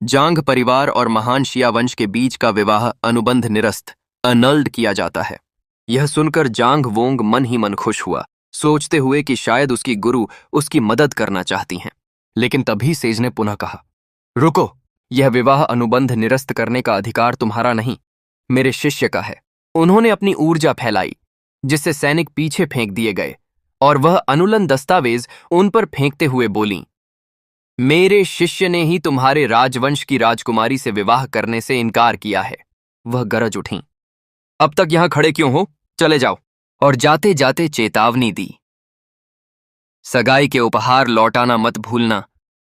जांग परिवार और महान शिया वंश के बीच का विवाह अनुबंध निरस्त अनल्ड किया जाता है। यह सुनकर जांग वोंग मन ही मन खुश हुआ, सोचते हुए कि शायद उसकी गुरु उसकी मदद करना चाहती हैं। लेकिन तभी सेज ने पुनः कहा, रुको, यह विवाह अनुबंध निरस्त करने का अधिकार तुम्हारा नहीं, मेरे शिष्य का है। उन्होंने अपनी ऊर्जा फैलाई जिससे सैनिक पीछे फेंक दिए गए और वह अनुलन दस्तावेज उन पर फेंकते हुए बोलीं, मेरे शिष्य ने ही तुम्हारे राजवंश की राजकुमारी से विवाह करने से इनकार किया है। वह गरज उठीं, अब तक यहां खड़े क्यों हो? चले जाओ। और जाते जाते चेतावनी दी, सगाई के उपहार लौटाना मत भूलना,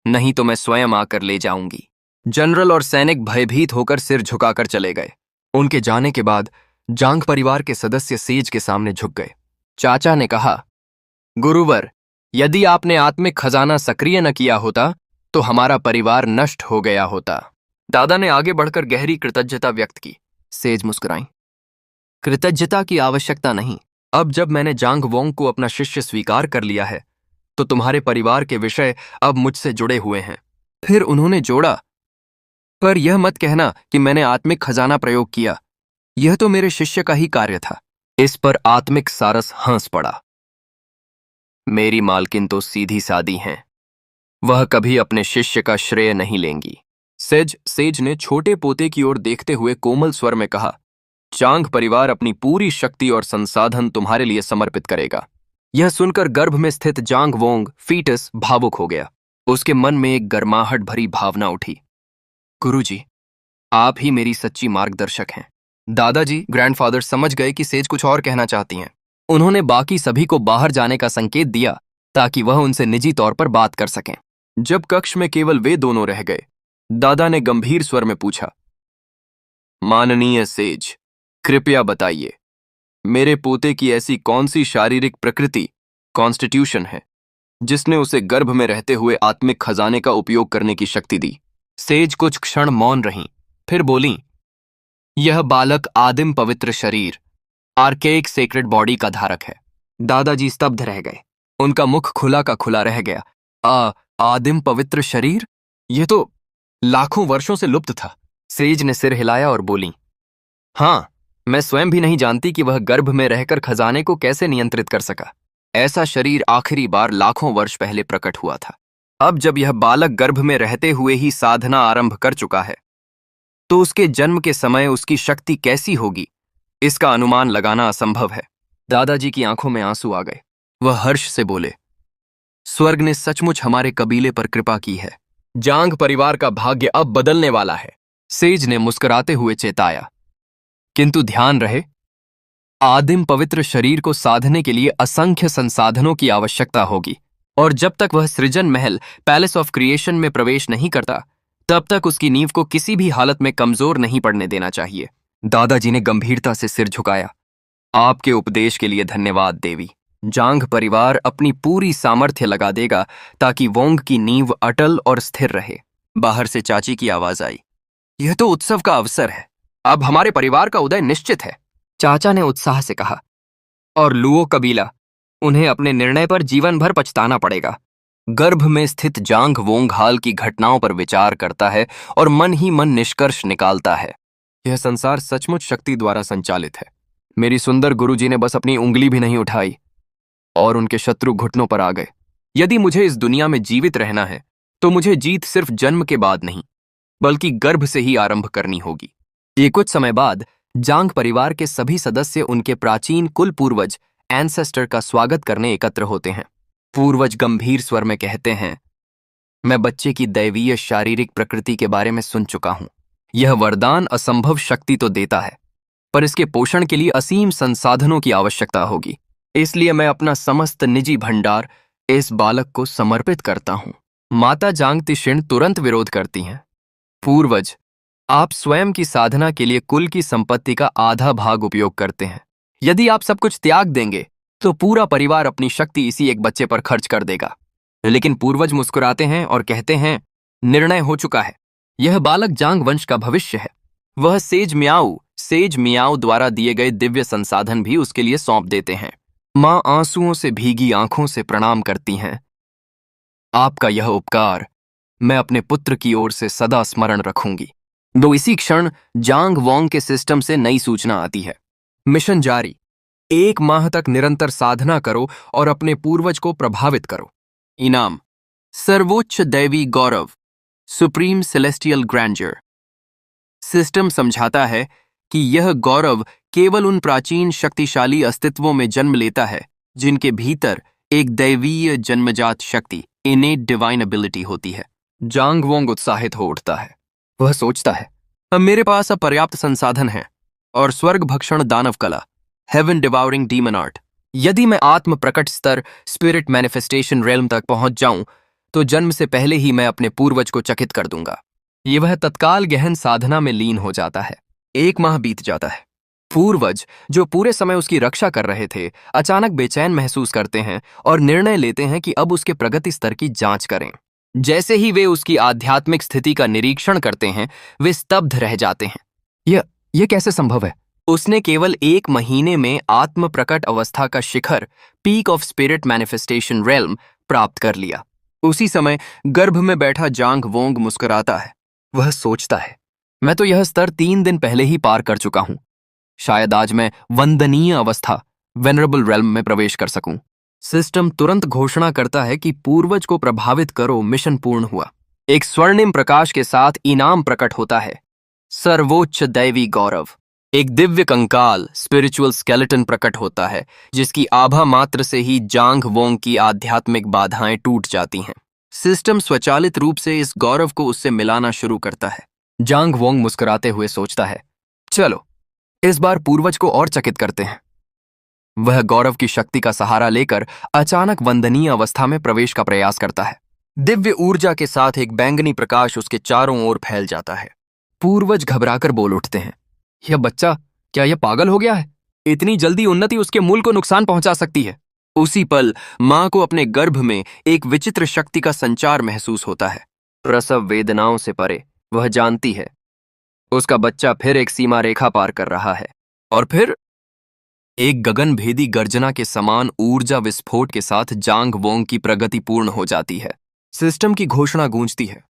नहीं तो मैं स्वयं आकर ले जाऊंगी। जनरल और सैनिक भयभीत होकर सिर झुकाकर चले गए। उनके जाने के बाद जांग परिवार के सदस्य सेज के सामने झुक गए। चाचा ने कहा, गुरुवर, यदि आपने आत्मिक खजाना सक्रिय न किया होता तो हमारा परिवार नष्ट हो गया होता। दादा ने आगे बढ़कर गहरी कृतज्ञता व्यक्त की। सेज मुस्कुराई। कृतज्ञता की आवश्यकता नहीं। अब जब मैंने जांग वोंग को अपना शिष्य स्वीकार कर लिया है तो तुम्हारे परिवार के विषय अब मुझसे जुड़े हुए हैं। फिर उन्होंने जोड़ा, पर यह मत कहना कि मैंने आत्मिक खजाना प्रयोग किया। यह तो मेरे शिष्य का ही कार्य था। इस पर आत्मिक सारस हंस पड़ा। मेरी मालकिन तो सीधी सादी हैं। वह कभी अपने शिष्य का श्रेय नहीं लेंगी। सेज ने छोटे पोते की ओर देखते हुए कोमल स्वर में कहा, जांग परिवार अपनी पूरी शक्ति और संसाधन तुम्हारे लिए समर्पित करेगा। यह सुनकर गर्भ में स्थित जांग वोंग फीटस भावुक हो गया। उसके मन में एक गर्माहट भरी भावना उठी। गुरुजी, आप ही मेरी सच्ची मार्गदर्शक हैं। दादाजी ग्रैंडफादर समझ गए कि सेज कुछ और कहना चाहती हैं। उन्होंने बाकी सभी को बाहर जाने का संकेत दिया ताकि वह उनसे निजी तौर पर बात कर सकें। जब कक्ष में केवल वे दोनों रह गए, दादा ने गंभीर स्वर में पूछा, माननीय सेज, कृपया बताइए, मेरे पोते की ऐसी कौन सी शारीरिक प्रकृति कॉन्स्टिट्यूशन है जिसने उसे गर्भ में रहते हुए आत्मिक खजाने का उपयोग करने की शक्ति दी? सेज कुछ क्षण मौन रहीं, फिर बोली, यह बालक आदिम पवित्र शरीर, आर्केइक सेक्रेड बॉडी का धारक है। दादाजी स्तब्ध रह गए। उनका मुख खुला का खुला रह गया। आदिम पवित्र शरीर? यह तो लाखों वर्षों से लुप्त था। सेज ने सिर हिलाया और बोली, हाँ, मैं स्वयं भी नहीं जानती कि वह गर्भ में रहकर खजाने को कैसे नियंत्रित कर सका। ऐसा शरीर आखिरी बार लाखों वर्ष पहले प्रकट हुआ था। अब जब यह बालक गर्भ में रहते हुए ही साधना आरंभ कर चुका है तो उसके जन्म के समय उसकी शक्ति कैसी होगी, इसका अनुमान लगाना असंभव है। दादाजी की आंखों में आंसू आ गए। वह हर्ष से बोले, स्वर्ग ने सचमुच हमारे कबीले पर कृपा की है। जांग परिवार का भाग्य अब बदलने वाला है। सेज ने मुस्कुराते हुए चेताया, किंतु ध्यान रहे, आदिम पवित्र शरीर को साधने के लिए असंख्य संसाधनों की आवश्यकता होगी, और जब तक वह सृजन महल पैलेस ऑफ क्रिएशन में प्रवेश नहीं करता तब तक उसकी नींव को किसी भी हालत में कमजोर नहीं पड़ने देना चाहिए। दादाजी ने गंभीरता से सिर झुकाया। आपके उपदेश के लिए धन्यवाद देवी। जांग परिवार अपनी पूरी सामर्थ्य लगा देगा ताकि वोंग की नींव अटल और स्थिर रहे। बाहर से चाची की आवाज आई, यह तो उत्सव का अवसर है। अब हमारे परिवार का उदय निश्चित है। चाचा ने उत्साह से कहा, और लुओ कबीला, उन्हें अपने निर्णय पर जीवन भर पछताना पड़ेगा। गर्भ में स्थित जांग वोंग हाल की घटनाओं पर विचार करता है और मन ही मन निष्कर्ष निकालता है, यह संसार सचमुच शक्ति द्वारा संचालित है। मेरी सुंदर गुरुजी ने बस अपनी उंगली भी नहीं उठाई और उनके शत्रु घुटनों पर आ गए। यदि मुझे इस दुनिया में जीवित रहना है तो मुझे जीत सिर्फ जन्म के बाद नहीं बल्कि गर्भ से ही आरंभ करनी होगी। एक कुछ समय बाद जांग परिवार के सभी सदस्य उनके प्राचीन कुल पूर्वज एंसेस्टर का स्वागत करने एकत्र होते हैं। पूर्वज गंभीर स्वर में कहते हैं, मैं बच्चे की दैवीय शारीरिक प्रकृति के बारे में सुन चुका हूं। यह वरदान असंभव शक्ति तो देता है, पर इसके पोषण के लिए असीम संसाधनों की आवश्यकता होगी। इसलिए मैं अपना समस्त निजी भंडार इस बालक को समर्पित करता हूं। माता जांग तिशिन तुरंत विरोध करती हैं। पूर्वज, आप स्वयं की साधना के लिए कुल की संपत्ति का आधा भाग उपयोग करते हैं। यदि आप सब कुछ त्याग देंगे तो पूरा परिवार अपनी शक्ति इसी एक बच्चे पर खर्च कर देगा। लेकिन पूर्वज मुस्कुराते हैं और कहते हैं, निर्णय हो चुका है। यह बालक जांग वंश का भविष्य है। वह सेज मियाओ द्वारा दिए गए दिव्य संसाधन भी उसके लिए सौंप देते हैं। मां आंसुओं से भीगी आंखों से प्रणाम करती हैं। आपका यह उपकार मैं अपने पुत्र की ओर से सदा स्मरण रखूंगी। दो इसी क्षण जांग वोंग के सिस्टम से नई सूचना आती है। मिशन जारी। 1 माह तक निरंतर साधना करो और अपने पूर्वज को प्रभावित करो। इनाम, सर्वोच्च दैवी गौरव, सुप्रीम सेलेस्टियल ग्रैंडर। सिस्टम समझाता है कि यह गौरव केवल उन प्राचीन शक्तिशाली अस्तित्वों में जन्म लेता है जिनके भीतर एक दैवीय जन्मजात शक्ति, इनेट डिवाइन एबिलिटी होती है। जांग वोंग उत्साहित हो उठता है। वह सोचता है, अब मेरे पास पर्याप्त संसाधन है और स्वर्ग भक्षण दानव कला, हेवन डिवाउरिंग डीमन आर्ट। यदि मैं आत्म प्रकट स्तर स्पिरिट मैनिफेस्टेशन रेल्म तक पहुंच जाऊं तो जन्म से पहले ही मैं अपने पूर्वज को चकित कर दूंगा। ये वह तत्काल गहन साधना में लीन हो जाता है। 1 माह बीत जाता है। पूर्वज, जो पूरे समय उसकी रक्षा कर रहे थे, अचानक बेचैन महसूस करते हैं और निर्णय लेते हैं कि अब उसके प्रगति स्तर की जांच करें। जैसे ही वे उसकी आध्यात्मिक स्थिति का निरीक्षण करते हैं, वे स्तब्ध रह जाते हैं। यह कैसे संभव है? उसने केवल 1 महीने में आत्म प्रकट अवस्था का शिखर, peak of spirit manifestation realm, प्राप्त कर लिया। उसी समय गर्भ में बैठा जांग वोंग मुस्कुराता है। वह सोचता है, मैं तो यह स्तर 3 दिन पहले ही पार कर चुका हूं। शायद आज मैं वंदनीय अवस्था, वेनरेबल रेल्म में प्रवेश कर सकूं। सिस्टम तुरंत घोषणा करता है कि पूर्वज को प्रभावित करो, मिशन पूर्ण हुआ। एक स्वर्णिम प्रकाश के साथ इनाम प्रकट होता है, सर्वोच्च दैवी गौरव। एक दिव्य कंकाल, स्पिरिचुअल स्केलेटन प्रकट होता है, जिसकी आभा मात्र से ही जांग वोंग की आध्यात्मिक बाधाएं टूट जाती हैं। सिस्टम स्वचालित रूप से इस गौरव को उससे मिलाना शुरू करता है। जांग वोंग मुस्कुराते हुए सोचता है, चलो इस बार पूर्वज को और चकित करते हैं। वह गौरव की शक्ति का सहारा लेकर अचानक वंदनीय अवस्था में प्रवेश का प्रयास करता है। दिव्य ऊर्जा के साथ एक बैंगनी प्रकाश उसके चारों ओर फैल जाता है। पूर्वज घबराकर बोल उठते हैं, यह बच्चा, क्या यह पागल हो गया है? इतनी जल्दी उन्नति उसके मूल को नुकसान पहुंचा सकती है। उसी पल मां को अपने गर्भ में एक विचित्र शक्ति का संचार महसूस होता है। प्रसव वेदनाओं से परे वह जानती है उसका बच्चा फिर एक सीमा रेखा पार कर रहा है। और फिर एक गगनभेदी गर्जना के समान ऊर्जा विस्फोट के साथ जांग वोंग की प्रगति पूर्ण हो जाती है। सिस्टम की घोषणा गूंजती है,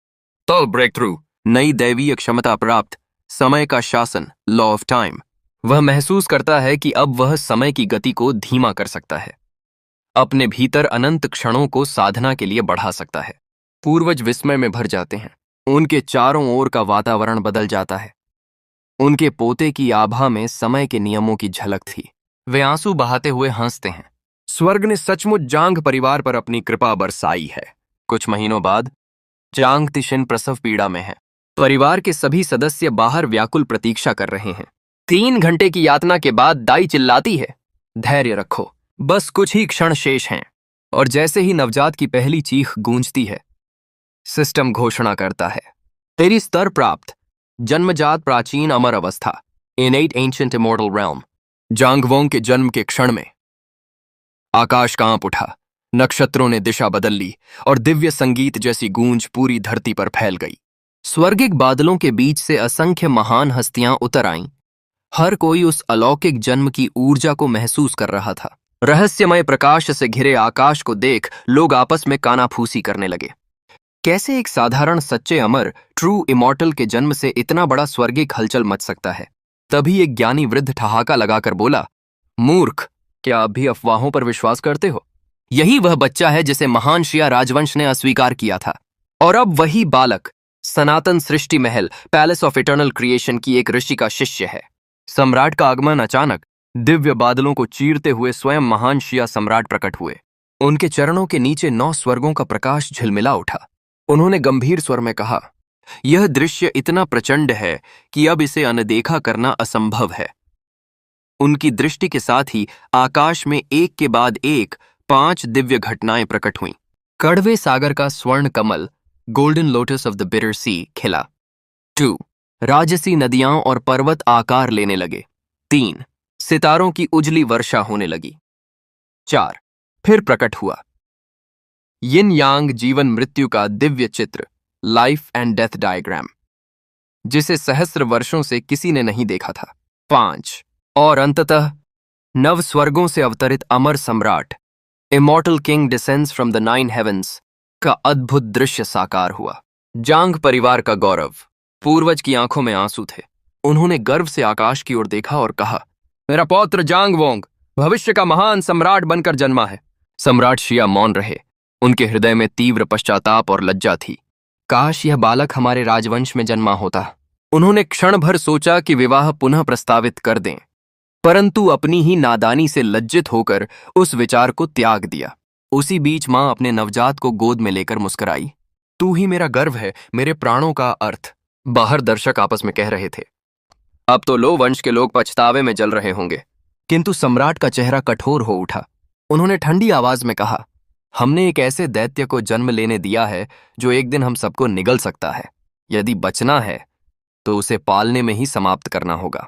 तो ब्रेक थ्रू, नई दैवीय क्षमता प्राप्त, समय का शासन, लॉ ऑफ टाइम। वह महसूस करता है कि अब वह समय की गति को धीमा कर सकता है, अपने भीतर अनंत क्षणों को साधना के लिए बढ़ा सकता है। पूर्वज विस्मय में भर जाते हैं। उनके चारों ओर का वातावरण बदल जाता है। उनके पोते की आभा में समय के नियमों की झलक थी। वे आंसू बहाते हुए हंसते हैं। स्वर्ग ने सचमुच जांग परिवार पर अपनी कृपा बरसाई है। कुछ महीनों बाद जांग तिशिन प्रसव पीड़ा में है। परिवार के सभी सदस्य बाहर व्याकुल प्रतीक्षा कर रहे हैं। 3 घंटे की यातना के बाद दाई चिल्लाती है, धैर्य रखो, बस कुछ ही क्षण शेष हैं। और जैसे ही नवजात की पहली चीख गूंजती है, सिस्टम घोषणा करता है, तेरी स्तर प्राप्त, जन्मजात प्राचीन अमर अवस्था, इनेट एंशिएंट इमॉर्टल रेल्म। जांग वोंग के जन्म के क्षण में आकाश कांप उठा, नक्षत्रों ने दिशा बदल ली और दिव्य संगीत जैसी गूंज पूरी धरती पर फैल गई। स्वर्गिक बादलों के बीच से असंख्य महान हस्तियां उतर आईं। हर कोई उस अलौकिक जन्म की ऊर्जा को महसूस कर रहा था। रहस्यमय प्रकाश से घिरे आकाश को देख लोग आपस में कानाफूसी करने लगे। कैसे एक साधारण सच्चे अमर, ट्रू इमॉर्टल के जन्म से इतना बड़ा स्वर्गिक हलचल मच सकता है? तभी एक ज्ञानी वृद्ध ठहाका लगाकर बोला, मूर्ख, क्या आप भी अफवाहों पर विश्वास करते हो? यही वह बच्चा है जिसे महान शिया राजवंश ने अस्वीकार किया था। और अब वही बालक सनातन सृष्टि महल, पैलेस ऑफ इटर्नल क्रिएशन की एक ऋषि का शिष्य है। सम्राट का आगमन अचानक दिव्य बादलों को चीरते हुए स्वयं महान शिया सम्राट प्रकट हुए। उनके चरणों के नीचे 9 स्वर्गों का प्रकाश झिलमिला उठा। उन्होंने गंभीर स्वर में कहा, यह दृश्य इतना प्रचंड है कि अब इसे अनदेखा करना असंभव है। उनकी दृष्टि के साथ ही आकाश में एक के बाद एक 5 दिव्य घटनाएं प्रकट हुईं। कड़वे सागर का स्वर्ण कमल, golden lotus of the bitter sea, खिला। 2. राजसी नदियां और पर्वत आकार लेने लगे। 3. सितारों की उजली वर्षा होने लगी। 4. फिर प्रकट हुआ यिन यांग जीवन मृत्यु का दिव्य चित्र, लाइफ एंड डेथ डायग्राम, जिसे सहस्र वर्षों से किसी ने नहीं देखा था। 5. और अंततः नव स्वर्गों से अवतरित अमर सम्राट, immortal king descends from the 9 heavens का अद्भुत दृश्य साकार हुआ। जांग परिवार का गौरव। पूर्वज की आंखों में आंसू थे। उन्होंने गर्व से आकाश की ओर देखा और कहा, मेरा पौत्र जांग वोंग भविष्य का महान सम्राट बनकर जन्मा है। सम्राट शिया मौन रहे। उनके हृदय में तीव्र पश्चाताप और लज्जा थी। काश यह बालक हमारे राजवंश में जन्मा होता। उन्होंने क्षण भर सोचा कि विवाह पुनः प्रस्तावित कर दें, परंतु अपनी ही नादानी से लज्जित होकर उस विचार को त्याग दिया। उसी बीच मां अपने नवजात को गोद में लेकर मुस्कुराई। तू ही मेरा गर्व है, मेरे प्राणों का अर्थ, बाहर दर्शक आपस में कह रहे थे। अब तो लो वंश के लोग पछतावे में जल रहे होंगे। किंतु सम्राट का चेहरा कठोर हो उठा। उन्होंने ठंडी आवाज में कहा, हमने एक ऐसे दैत्य को जन्म लेने दिया है जो एक दिन हम सबको निगल सकता है। यदि बचना है तो उसे पालने में ही समाप्त करना होगा।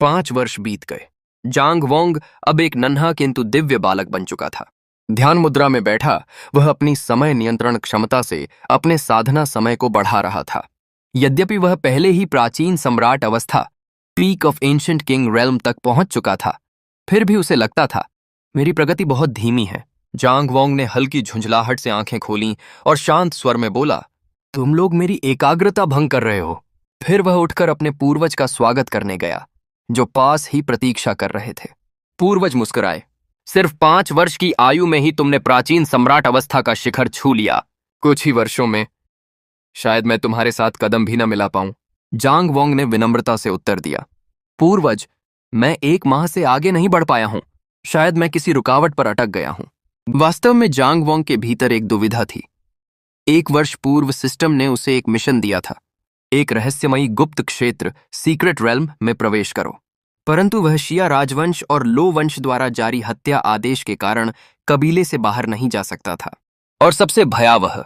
5 वर्ष बीत गए। जांग वोंग अब एक नन्हा किंतु दिव्य बालक बन चुका था। ध्यान मुद्रा में बैठा वह अपनी समय नियंत्रण क्षमता से अपने साधना समय को बढ़ा रहा था। यद्यपि वह पहले ही प्राचीन सम्राट अवस्था, peak of ancient king realm तक पहुंच चुका था, फिर भी उसे लगता था मेरी प्रगति बहुत धीमी है। जांग वोंग ने हल्की झुंझलाहट से आंखें खोलीं और शांत स्वर में बोला, तुम लोग मेरी एकाग्रता भंग कर रहे हो। फिर वह उठकर अपने पूर्वज का स्वागत करने गया, जो पास ही प्रतीक्षा कर रहे थे। पूर्वज मुस्कुराए। सिर्फ 5 वर्ष की आयु में ही तुमने प्राचीन सम्राट अवस्था का शिखर छू लिया। कुछ ही वर्षों में शायद मैं तुम्हारे साथ कदम भी न मिला पाऊं। जांग वोंग ने विनम्रता से उत्तर दिया, पूर्वज, मैं 1 माह से आगे नहीं बढ़ पाया हूं। शायद मैं किसी रुकावट पर अटक गया हूं। वास्तव में जांग वोंग के भीतर एक दुविधा थी। 1 वर्ष पूर्व सिस्टम ने उसे एक मिशन दिया था, एक रहस्यमयी गुप्त क्षेत्र सीक्रेट रेल्म में प्रवेश करो। परंतु वह शिया राजवंश और लो वंश द्वारा जारी हत्या आदेश के कारण कबीले से बाहर नहीं जा सकता था। और सबसे भयावह,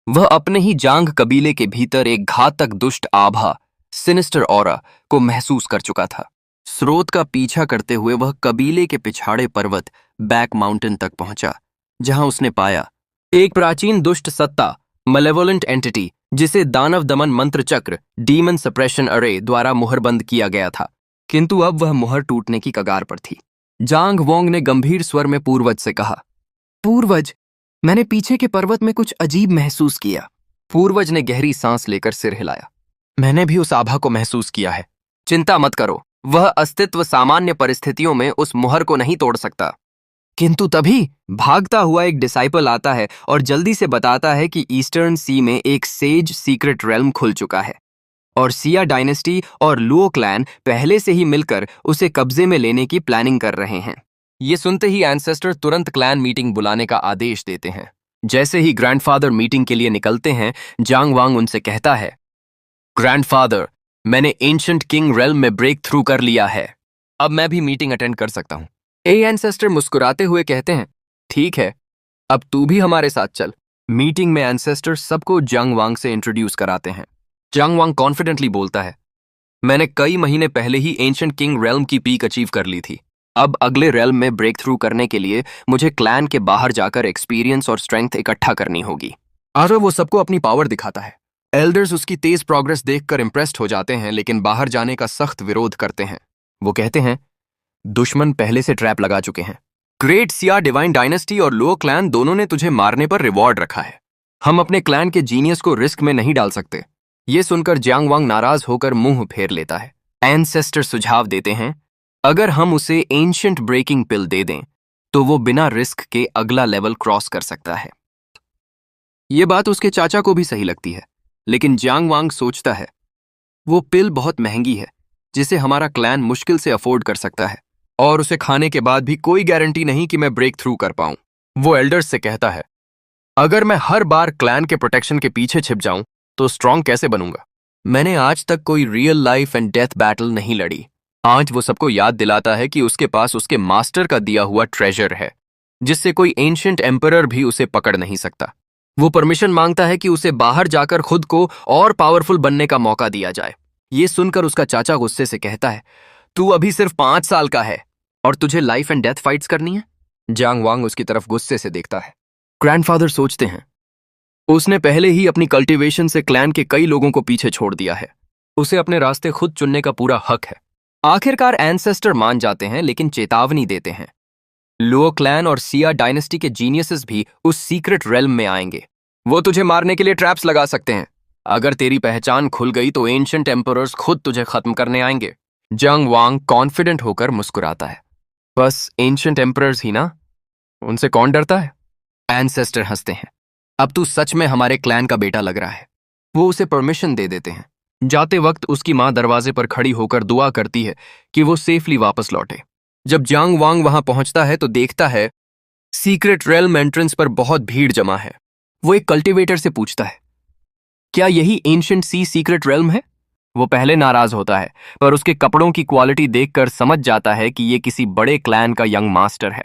वह अपने ही जांग कबीले के भीतर एक घातक दुष्ट आभा, सिनिस्टर ऑरा को महसूस कर चुका था। स्रोत का पीछा करते हुए वह कबीले के पिछाड़े पर्वत बैक माउंटेन तक पहुंचा, जहां उसने पाया एक प्राचीन दुष्ट सत्ता, मलेवोलेंट एंटिटी, जिसे दानव दमन मंत्र चक्र, डीमन सप्रेशन अरे द्वारा मुहरबंद किया गया था। किंतु अब वह मुहर टूटने की कगार पर थी। जांग वोंग ने गंभीर स्वर में पूर्वज से कहा, पूर्वज, मैंने पीछे के पर्वत में कुछ अजीब महसूस किया। पूर्वज ने गहरी सांस लेकर सिर हिलाया। मैंने भी उस आभा को महसूस किया है। चिंता मत करो, वह अस्तित्व सामान्य परिस्थितियों में उस मुहर को नहीं तोड़ सकता। किंतु तभी भागता हुआ एक डिसाइपल आता है और जल्दी से बताता है कि ईस्टर्न सी में एक सेज सीक्रेट रेल्म खुल चुका है और सिया डायनेस्टी और लुओ क्लैन पहले से ही मिलकर उसे कब्जे में लेने की प्लानिंग कर रहे हैं। ये सुनते ही एंसेस्टर तुरंत क्लैन मीटिंग बुलाने का आदेश देते हैं। जैसे ही ग्रैंडफादर मीटिंग के लिए निकलते हैं, जांग वांग उनसे कहता है, ग्रैंडफादर, मैंने एंशिएंट किंग रेल्म में ब्रेक थ्रू कर लिया है। अब मैं भी मीटिंग अटेंड कर सकता हूं। एंसेस्टर मुस्कुराते हुए कहते हैं, ठीक है, अब तू भी हमारे साथ चल। मीटिंग में एंसेस्टर सबको जांग वांग से इंट्रोड्यूस कराते हैं। जांग वांग कॉन्फिडेंटली बोलता है, मैंने कई महीने पहले ही एंशिएंट किंग रेल्म की पीक अचीव कर ली थी। अब अगले रेल्म में ब्रेक थ्रू करने के लिए मुझे क्लैन के बाहर जाकर एक्सपीरियंस और स्ट्रेंथ इकट्ठा करनी होगी। आगे वो सबको अपनी पावर दिखाता है। एल्डर्स उसकी तेज प्रोग्रेस देखकर इंप्रेस्ड हो जाते हैं, लेकिन बाहर जाने का सख्त विरोध करते हैं। वो कहते हैं, दुश्मन पहले से ट्रैप लगा चुके हैं। ग्रेट सिया डिवाइन डायनेस्टी और लो क्लैन दोनों ने तुझे मारने पर रिवॉर्ड रखा है। हम अपने क्लैन के जीनियस को रिस्क में नहीं डाल सकते। ये सुनकर जांग वांग नाराज होकर मुंह फेर लेता है। एंसेस्टर सुझाव देते हैं, अगर हम उसे एंशिएंट ब्रेकिंग पिल दे दें तो वो बिना रिस्क के अगला लेवल क्रॉस कर सकता है। ये बात उसके चाचा को भी सही लगती है, लेकिन जांग वांग सोचता है, वो पिल बहुत महंगी है जिसे हमारा क्लैन मुश्किल से अफोर्ड कर सकता है, और उसे खाने के बाद भी कोई गारंटी नहीं कि मैं ब्रेक थ्रू कर पाऊं। वो एल्डर्स से कहता है, अगर मैं हर बार क्लैन के प्रोटेक्शन के पीछे छिप जाऊं तो स्ट्रांग कैसे बनूंगा? मैंने आज तक कोई real life and death battle नहीं लड़ी। आज वो सबको याद दिलाता है कि उसके पास उसके मास्टर का दिया हुआ ट्रेजर है, जिससे कोई एंशिएंट एम्परर भी उसे पकड़ नहीं सकता। वो परमिशन मांगता है कि उसे बाहर जाकर खुद को और पावरफुल बनने का मौका दिया जाए। ये सुनकर उसका चाचा गुस्से से कहता है, तू अभी सिर्फ 5 साल का है और तुझे लाइफ एंड डेथ फाइट्स करनी है? जांग वांग उसकी तरफ गुस्से से देखता है। ग्रैंडफादर सोचते हैं, उसने पहले ही अपनी कल्टीवेशन से क्लैन के कई लोगों को पीछे छोड़ दिया है। उसे अपने रास्ते खुद चुनने का पूरा हक है। आखिरकार एंसेस्टर मान जाते हैं, लेकिन चेतावनी देते हैं, लुओ क्लैन और सिया डायनेस्टी के जीनियसेस भी उस सीक्रेट रेल्म में आएंगे। वो तुझे मारने के लिए ट्रैप्स लगा सकते हैं। अगर तेरी पहचान खुल गई तो एंशिएंट एम्परर्स खुद तुझे खत्म करने आएंगे। जांग वांग कॉन्फिडेंट होकर मुस्कुराता है, बस एंशिएंट एम्परर्स ही ना, उनसे कौन डरता है? एंसेस्टर हंसते हैं, अब तू सच में हमारे क्लैन का बेटा लग रहा है। वो उसे परमिशन दे देते हैं। जाते वक्त उसकी मां दरवाजे पर खड़ी होकर दुआ करती है कि वो सेफली वापस लौटे। जब जांग वांग वहां पहुंचता है तो देखता है सीक्रेट रेल्म एंट्रेंस पर बहुत भीड़ जमा है। वो एक कल्टीवेटर से पूछता है, क्या यही एंशिएंट सी सीक्रेट रेल्म है? वो पहले नाराज होता है, पर उसके कपड़ों की क्वालिटी देखकर समझ जाता है कि ये किसी बड़े क्लैन का यंग मास्टर है,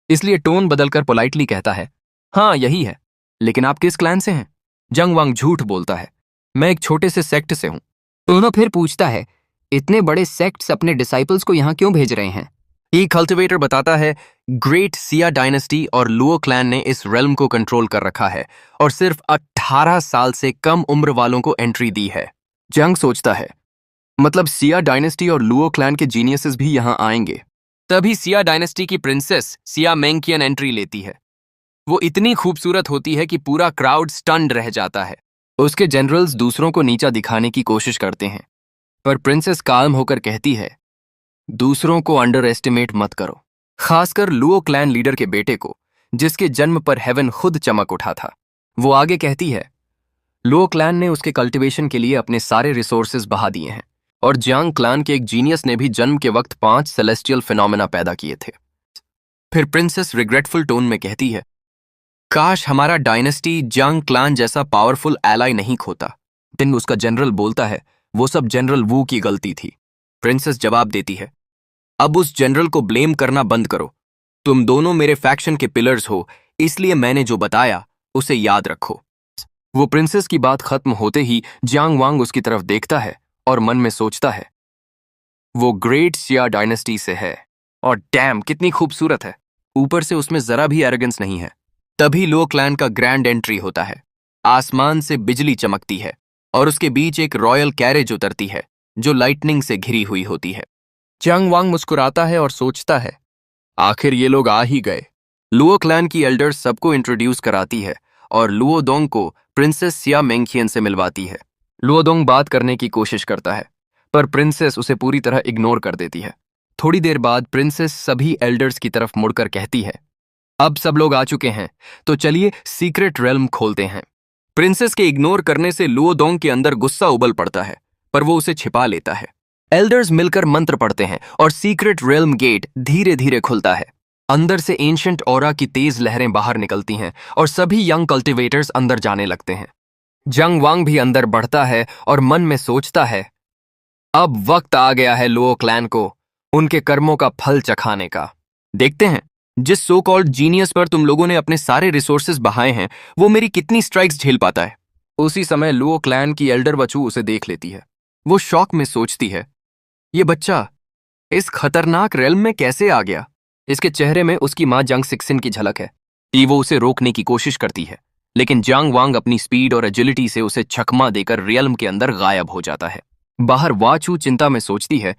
इसलिए टोन बदलकर पोलाइटली कहता है, हाँ यही है, लेकिन आप किस क्लैन से हैं? जांग वांग झूठ बोलता है, मैं एक छोटे से सेक्ट से हूं। दोनों फिर पूछता है, इतने बड़े सेक्ट्स अपने डिसाइपल्स को यहां क्यों भेज रहे हैं? ये कल्टिवेटर बताता है ग्रेट सिया डायनेस्टी और लुओ क्लैन ने इस रेल्म को कंट्रोल कर रखा है और सिर्फ 18 साल से कम उम्र वालों को एंट्री दी है। जंग सोचता है, मतलब सिया डायनेस्टी और लुओ क्लैन के जीनियसेस भी यहां आएंगे। तभी सिया डायनेस्टी की प्रिंसेस सिया मेंकियन एंट्री लेती है। वो इतनी खूबसूरत होती है कि पूरा क्राउड स्टन्ड रह जाता है। उसके जनरल्स दूसरों को नीचा दिखाने की कोशिश करते हैं, पर प्रिंसेस काल्म होकर कहती है, दूसरों को अंडर एस्टिमेट मत करो, खासकर लुओ क्लैन लीडर के बेटे को, जिसके जन्म पर हेवन खुद चमक उठा था। वो आगे कहती है, लुओ क्लैन ने उसके कल्टीवेशन के लिए अपने सारे रिसोर्सेज बहा दिए हैं और जियांग क्लैन के एक जीनियस ने भी जन्म के वक्त 5 सेलेस्टियल फिनोमेना पैदा किए थे। फिर प्रिंसेस रिग्रेटफुल टोन में कहती है, काश हमारा डायनेस्टी जियांग क्लैन जैसा पावरफुल एलाई नहीं खोता। दिन उसका जनरल बोलता है, वो सब जनरल वू की गलती थी। प्रिंसेस जवाब देती है, अब उस जनरल को ब्लेम करना बंद करो। तुम दोनों मेरे फैक्शन के पिलर्स हो, इसलिए मैंने जो बताया उसे याद रखो। वो प्रिंसेस की बात खत्म होते ही जियांग वांग उसकी तरफ देखता है और मन में सोचता है, वो ग्रेट सिया डायनेस्टी से है और डैम कितनी खूबसूरत है। ऊपर से उसमें जरा भी एरोगेंस नहीं है। तभी लो क्लैन का ग्रैंड एंट्री होता है। आसमान से बिजली चमकती है और उसके बीच एक रॉयल कैरेज उतरती है जो लाइटनिंग से घिरी हुई होती है। जियांग वांग मुस्कुराता है और सोचता है, आखिर ये लोग आ ही गए। लुओ क्लैन की एल्डर्स सबको इंट्रोड्यूस कराती है और लुओ दोंग को प्रिंसेस सिया मेंकियन से मिलवाती है। लुओ दोंग बात करने की कोशिश करता है, पर प्रिंसेस उसे पूरी तरह इग्नोर कर देती है। थोड़ी देर बाद प्रिंसेस सभी एल्डर्स की तरफ मुड़कर कहती है, अब सब लोग आ चुके हैं, तो चलिए सीक्रेट रेल्म खोलते हैं। प्रिंसेस के इग्नोर करने से लुओ दोंग के अंदर गुस्सा उबल पड़ता है, पर वो उसे छिपा लेता है। एल्डर्स मिलकर मंत्र पढ़ते हैं और सीक्रेट रेल्म गेट धीरे धीरे खुलता है। अंदर से एंशिएंट ऑरा की तेज लहरें बाहर निकलती हैं और सभी यंग कल्टिवेटर्स अंदर जाने लगते हैं। जियांग वांग भी अंदर बढ़ता है और मन में सोचता है, अब वक्त आ गया है लुओ क्लैन को उनके कर्मों का फल चखाने का। देखते हैं जिस सो कॉल्ड जीनियस पर तुम लोगों ने अपने सारे रिसोर्सेज बहाए हैं वो मेरी कितनी स्ट्राइक्स झेल पाता है। उसी समय लुओ क्लैन की एल्डर बचू उसे देख लेती है। वो शॉक में सोचती है, ये बच्चा इस खतरनाक रेल्म में कैसे आ गया। इसके चेहरे में उसकी मां जंग सिक्सिन की झलक है। वो उसे रोकने की कोशिश करती है, लेकिन जियांग वांग अपनी स्पीड और एजिलिटी से उसे छकमा देकर रियल्म के अंदर गायब हो जाता है। बाहर वाचू चिंता में सोचती है,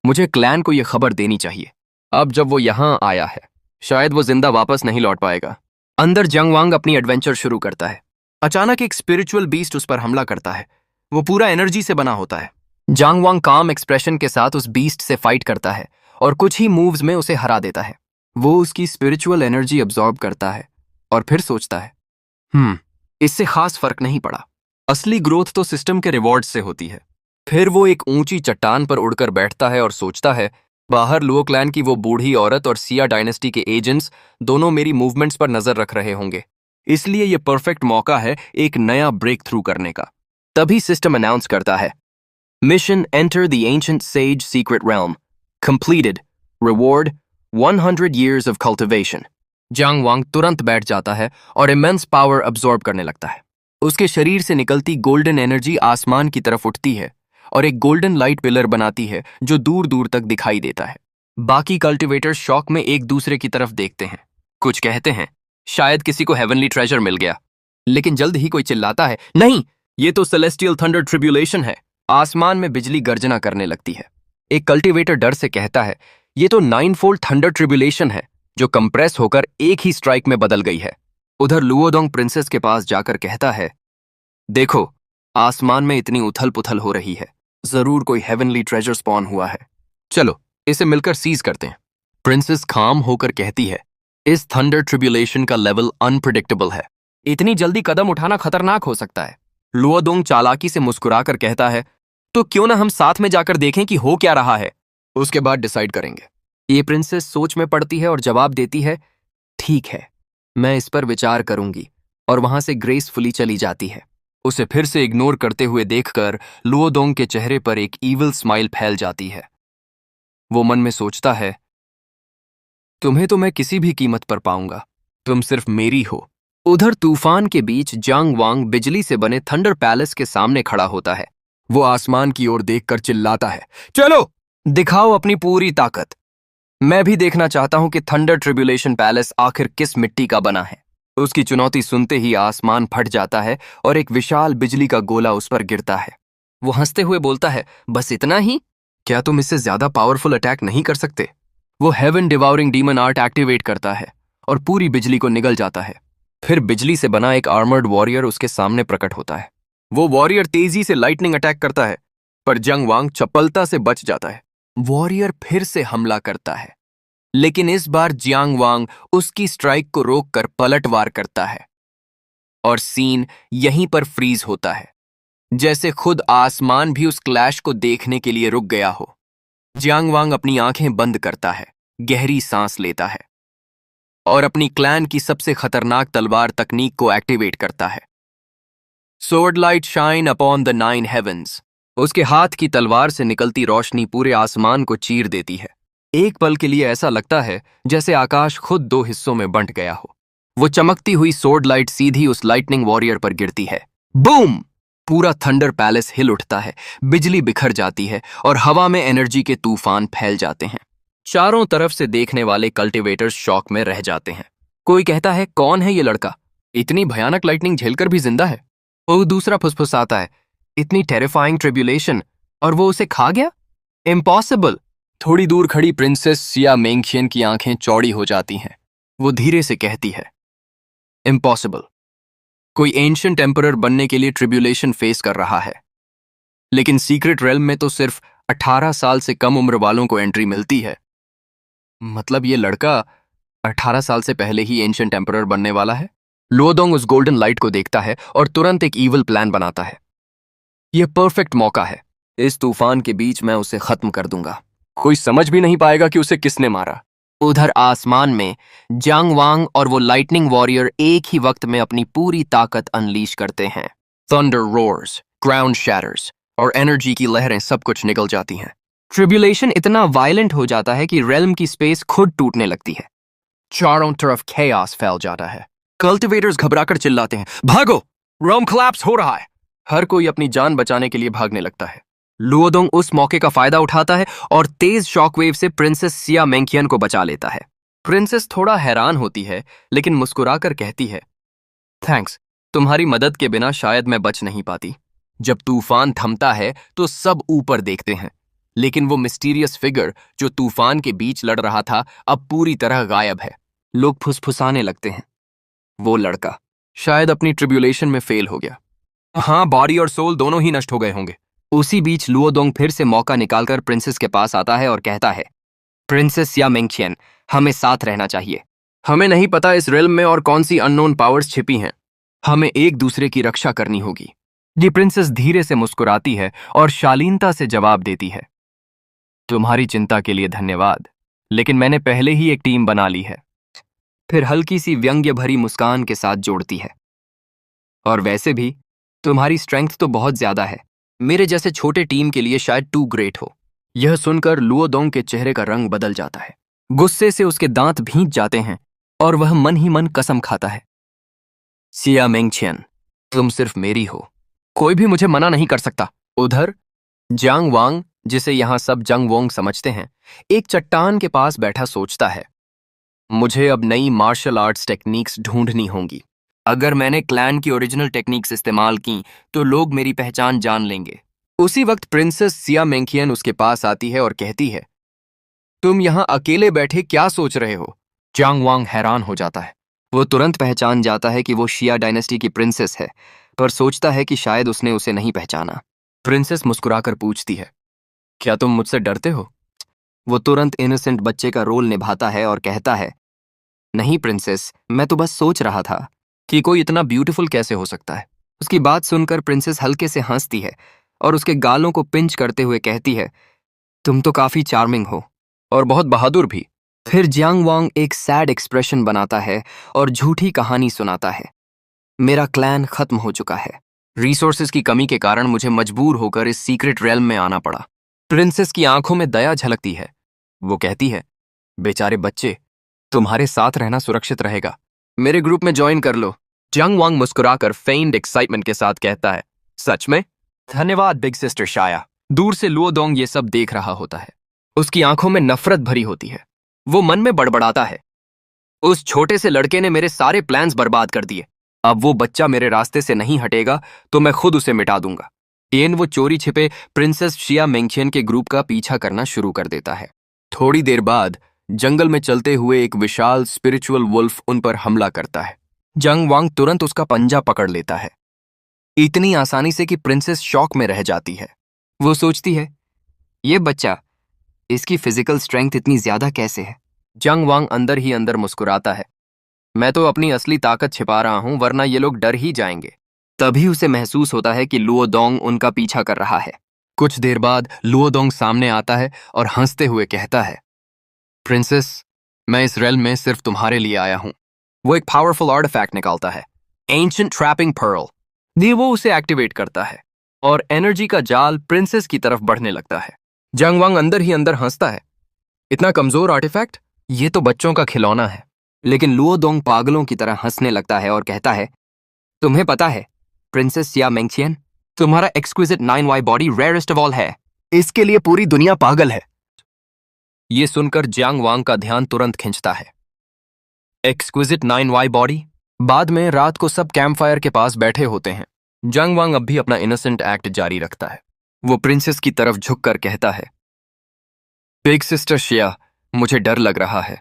मुझे क्लैन को यह खबर देनी चाहिए। अब जब वो यहां आया है, शायद वो जिंदा वापस नहीं लौट पाएगा। अंदर जियांग वांग अपनी एडवेंचर शुरू करता है। अचानक एक स्पिरिचुअल बीस्ट उस पर हमला करता है। वो पूरा एनर्जी से बना होता है। जियांग वांग काम एक्सप्रेशन के साथ उस बीस्ट से फाइट करता है और कुछ ही मूव्स में उसे हरा देता है। वो उसकी स्पिरिचुअल एनर्जी अब्सॉर्ब करता है और फिर सोचता है, इससे खास फर्क नहीं पड़ा। असली ग्रोथ तो सिस्टम के रिवॉर्ड से होती है। फिर वो एक ऊंची चट्टान पर उड़कर बैठता है और सोचता है, बाहर लुओ क्लैन की वो बूढ़ी औरत और सिया डायनेस्टी के एजेंट्स दोनों मेरी मूवमेंट्स पर नजर रख रहे होंगे, इसलिए ये परफेक्ट मौका है एक नया ब्रेक थ्रू करने का। तभी सिस्टम अनाउंस करता है, mission enter the ancient sage secret realm completed, reward 100 years of cultivation। Jiang Wang तुरंत बैठ जाता है और इमेंस पावर अब्सॉर्ब करने लगता है। उसके शरीर से निकलती गोल्डन एनर्जी आसमान की तरफ उठती है और एक गोल्डन लाइट पिलर बनाती है जो दूर दूर तक दिखाई देता है। बाकी कल्टिवेटर्स शॉक में एक दूसरे की तरफ देखते हैं। कुछ कहते हैं, शायद किसी को हेवनली ट्रेजर मिल गया, लेकिन जल्द ही कोई चिल्लाता है, नहीं, ये तो सेलेस्टियल थंडर ट्रिब्यूलेशन है। आसमान में बिजली गर्जना करने लगती है। एक कल्टिवेटर डर से कहता है, ये तो 9-fold थंडर ट्रिब्यूलेशन है जो कंप्रेस होकर एक ही स्ट्राइक में बदल गई है। उधर लुओडोंग प्रिंसेस के पास जाकर कहता है, देखो, आसमान में इतनी उथल पुथल हो रही है, जरूर कोई हेवनली ट्रेजर स्पॉन हुआ है। चलो इसे मिलकर सीज करते हैं। प्रिंसेस काम होकर कहती है, इस थंडर ट्रिब्यूलेशन का लेवल अनप्रिडिक्टेबल है, इतनी जल्दी कदम उठाना खतरनाक हो सकता है। लुओडोंग चालाकी से मुस्कुराकर कहता है, तो क्यों ना हम साथ में जाकर देखें कि हो क्या रहा है, उसके बाद डिसाइड करेंगे। ये प्रिंसेस सोच में पड़ती है और जवाब देती है, ठीक है, मैं इस पर विचार करूंगी, और वहां से ग्रेसफुली चली जाती है। उसे फिर से इग्नोर करते हुए देखकर लुओडोंग के चेहरे पर एक ईविल स्माइल फैल जाती है। वो मन में सोचता है, तुम्हें तो मैं किसी भी कीमत पर पाऊंगा, तुम सिर्फ मेरी हो। उधर तूफान के बीच जियांग वांग बिजली से बने थंडर पैलेस के सामने खड़ा होता है। वो आसमान की ओर देखकर चिल्लाता है, चलो दिखाओ अपनी पूरी ताकत। मैं भी देखना चाहता हूं कि थंडर ट्रिब्यूलेशन पैलेस आखिर किस मिट्टी का बना है। उसकी चुनौती सुनते ही आसमान फट जाता है और एक विशाल बिजली का गोला उस पर गिरता है। वो हंसते हुए बोलता है, बस इतना ही? क्या तुम इससे ज्यादा पावरफुल अटैक नहीं कर सकते? वो haven devouring demon art activate करता है और पूरी बिजली को निगल जाता है। फिर बिजली से बना एक आर्मर्ड वॉरियर उसके सामने प्रकट होता है। वो वॉरियर तेजी से लाइटनिंग अटैक करता है, पर जंग वांग चपलता से बच जाता है। वॉरियर फिर से हमला करता है, लेकिन इस बार जियांग वांग उसकी स्ट्राइक को रोककर पलटवार करता है और सीन यहीं पर फ्रीज होता है, जैसे खुद आसमान भी उस क्लैश को देखने के लिए रुक गया हो। जियांग वांग अपनी आंखें बंद करता है, गहरी सांस लेता है और अपनी क्लैन की सबसे खतरनाक तलवार तकनीक को एक्टिवेट करता है। Sword light shine upon the 9 heavens. उसके हाथ की तलवार से निकलती रोशनी पूरे आसमान को चीर देती है। एक पल के लिए ऐसा लगता है जैसे आकाश खुद 2 हिस्सों में बंट गया हो। वो चमकती हुई सोर्ड लाइट सीधी उस लाइटनिंग वॉरियर पर गिरती है। बूम! पूरा थंडर पैलेस हिल उठता है, बिजली बिखर जाती है और हवा में एनर्जी के तूफान फैल जाते हैं। चारों तरफ से देखने वाले कल्टिवेटर्स शॉक में रह जाते हैं। कोई कहता है, कौन है ये लड़का? इतनी भयानक लाइटनिंग झेलकर भी जिंदा है। वो दूसरा फुसफुसाता है, इतनी टेरिफाइंग ट्रिब्यूलेशन और वो उसे खा गया? इम्पॉसिबल। थोड़ी दूर खड़ी प्रिंसेस सिया मेंगशियन की आंखें चौड़ी हो जाती हैं। वो धीरे से कहती है, इम्पॉसिबल। कोई एंशिएंट एम्परर बनने के लिए ट्रिब्यूलेशन फेस कर रहा है, लेकिन सीक्रेट रेल्म में तो सिर्फ 18 साल से कम उम्र वालों को एंट्री मिलती है। मतलब ये लड़का 18 साल से पहले ही एंशिएंट एम्परर बनने वाला है। लुओदोंग उस गोल्डन लाइट को देखता है और तुरंत एक ईवल प्लान बनाता है। यह परफेक्ट मौका है, इस तूफान के बीच मैं उसे खत्म कर दूंगा। कोई समझ भी नहीं पाएगा कि उसे किसने मारा। उधर आसमान में जियांग वांग और वो लाइटनिंग वॉरियर एक ही वक्त में अपनी पूरी ताकत अनलीश करते हैं। थंडर रोर्स, ग्राउंड शैटर्स और एनर्जी की लहरें सब कुछ निकल जाती हैं। ट्रिब्यूलेशन इतना वायलेंट हो जाता है कि रेल्म की स्पेस खुद टूटने लगती है। चारों तरफ केओस फैल जाता है। कल्टिवेटर्स घबराकर चिल्लाते हैं, भागो, रेल्म कोलैप्स हो रहा है। हर कोई अपनी जान बचाने के लिए भागने लगता है। लुओदोंग उस मौके का फायदा उठाता है और तेज शॉकवेव से प्रिंसेस सिया मेंगशियन को बचा लेता है। प्रिंसेस थोड़ा हैरान होती है, लेकिन मुस्कुराकर कहती है, थैंक्स, तुम्हारी मदद के बिना शायद मैं बच नहीं पाती। जब तूफान थमता है तो सब ऊपर देखते हैं, लेकिन वो मिस्टीरियस फिगर जो तूफान के बीच लड़ रहा था अब पूरी तरह गायब है। लोग फुसफुसाने लगते हैं, वो लड़का शायद अपनी ट्रिब्यूलेशन में फेल हो गया। हाँ, बॉडी और सोल दोनों ही नष्ट हो गए होंगे। उसी बीच लुओदोंग फिर से मौका निकालकर प्रिंसेस के पास आता है और कहता है, प्रिंसेस सिया मेंगशियन, हमें साथ रहना चाहिए। हमें नहीं पता इस रेल्म में और कौन सी अननोन पावर्स छिपी हैं। हमें एक दूसरे की रक्षा करनी होगी। ये प्रिंसेस धीरे से मुस्कुराती है और शालीनता से जवाब देती है, तुम्हारी चिंता के लिए धन्यवाद, लेकिन मैंने पहले ही एक टीम बना ली है। फिर हल्की सी व्यंग्य भरी मुस्कान के साथ जोड़ती है, और वैसे भी तुम्हारी स्ट्रेंथ तो बहुत ज्यादा है। मेरे जैसे छोटे टीम के लिए शायद टू ग्रेट हो। यह सुनकर लुओदोंग के चेहरे का रंग बदल जाता है। गुस्से से उसके दांत भींच जाते हैं और वह मन ही मन कसम खाता है, सिया मेंगशियन, तुम सिर्फ मेरी हो, कोई भी मुझे मना नहीं कर सकता। उधर जियांग वांग, जिसे यहां सब जंग वोंग समझते हैं, एक चट्टान के पास बैठा सोचता है, मुझे अब नई मार्शल आर्ट्स टेक्निक्स ढूंढनी होंगी। अगर मैंने क्लैन की ओरिजिनल टेक्निक्स इस्तेमाल की तो लोग मेरी पहचान जान लेंगे। उसी वक्त प्रिंसेस सिया मेंगशियन उसके पास आती है और कहती है, तुम यहां अकेले बैठे क्या सोच रहे हो? जियांग वांग हैरान हो जाता है। वो तुरंत पहचान जाता है कि वो शिया डायनेस्टी की प्रिंसेस है, पर सोचता है कि शायद उसने उसे नहीं पहचाना। प्रिंसेस मुस्कुराकर पूछती है, क्या तुम मुझसे डरते हो? वो तुरंत इनोसेंट बच्चे का रोल निभाता है और कहता है, नहीं प्रिंसेस, मैं तो बस सोच रहा था कि कोई इतना ब्यूटीफुल कैसे हो सकता है। उसकी बात सुनकर प्रिंसेस हल्के से हंसती है और उसके गालों को पिंच करते हुए कहती है, तुम तो काफी चार्मिंग हो और बहुत बहादुर भी। फिर जियांग वांग एक सैड एक्सप्रेशन बनाता है और झूठी कहानी सुनाता है, मेरा क्लैन खत्म हो चुका है। रिसोर्सेज की कमी के कारण मुझे मजबूर होकर इस सीक्रेट रेल्म में आना पड़ा। प्रिंसेस की आंखों में दया झलकती है। वो कहती है, बेचारे बच्चे, तुम्हारे साथ रहना सुरक्षित रहेगा, मेरे ग्रुप में ज्वाइन कर लो। जियांग वांग मुस्कुराकर फेइंड एक्साइटमेंट के साथ कहता है, सच में? धन्यवाद बिग सिस्टर शाया। दूर से लुओदोंग ये सब देख रहा होता है। उसकी आंखों में नफरत भरी होती है। वो मन में बड़बड़ाता है, उस छोटे से लड़के ने मेरे सारे प्लान्स बर्बाद कर दिए। अब वो बच्चा मेरे रास्ते से नहीं हटेगा तो मैं खुद उसे मिटा दूंगा। वो चोरी छिपे प्रिंसेस शिया मेंगशियन के ग्रुप का पीछा करना शुरू कर देता है। थोड़ी देर बाद जंगल में चलते हुए एक विशाल स्पिरिचुअल वुल्फ उन पर हमला करता है। जंग वांग तुरंत उसका पंजा पकड़ लेता है, इतनी आसानी से कि प्रिंसेस शॉक में रह जाती है। वो सोचती है, ये बच्चा, इसकी फिजिकल स्ट्रेंथ इतनी ज्यादा कैसे है? जंग वांग अंदर ही अंदर मुस्कुराता है, मैं तो अपनी असली ताकत छिपा रहा हूं, वरना ये लोग डर ही जाएंगे। तभी उसे महसूस होता है कि लुओदोंग उनका पीछा कर रहा है। कुछ देर बाद लुओदोंग सामने आता है और हंसते हुए कहता है, प्रिंसेस, मैं इस रेल में सिर्फ तुम्हारे लिए आया हूं। वो एक पावरफुल आर्टिफैक्ट निकालता है, एंशिएंट ट्रैपिंग पर्ल। वो उसे एक्टिवेट करता है और एनर्जी का जाल प्रिंसेस की तरफ बढ़ने लगता है। जंग वांग अंदर ही अंदर हंसता है, इतना कमजोर आर्टिफैक्ट, ये तो बच्चों का खिलौना है। लेकिन लुओदोंग पागलों की तरह हंसने लगता है और कहता है, तुम्हें पता है प्रिंसेस शिया मेंगशियन, तुम्हारा exquisite 9Y body rarest of all है, इसके लिए पूरी दुनिया पागल है। ये सुनकर जियांग वांग का ध्यान तुरंत खिंचता है। Exquisite 9Y body. बाद में रात को सब कैंपफायर के पास बैठे होते हैं। जियांग वांग अब भी अपना इनोसेंट एक्ट जारी रखता है। वो प्रिंसेस की तरफ झुककर कहता है, बिग सिस्टर शिया, मुझे डर लग रहा है,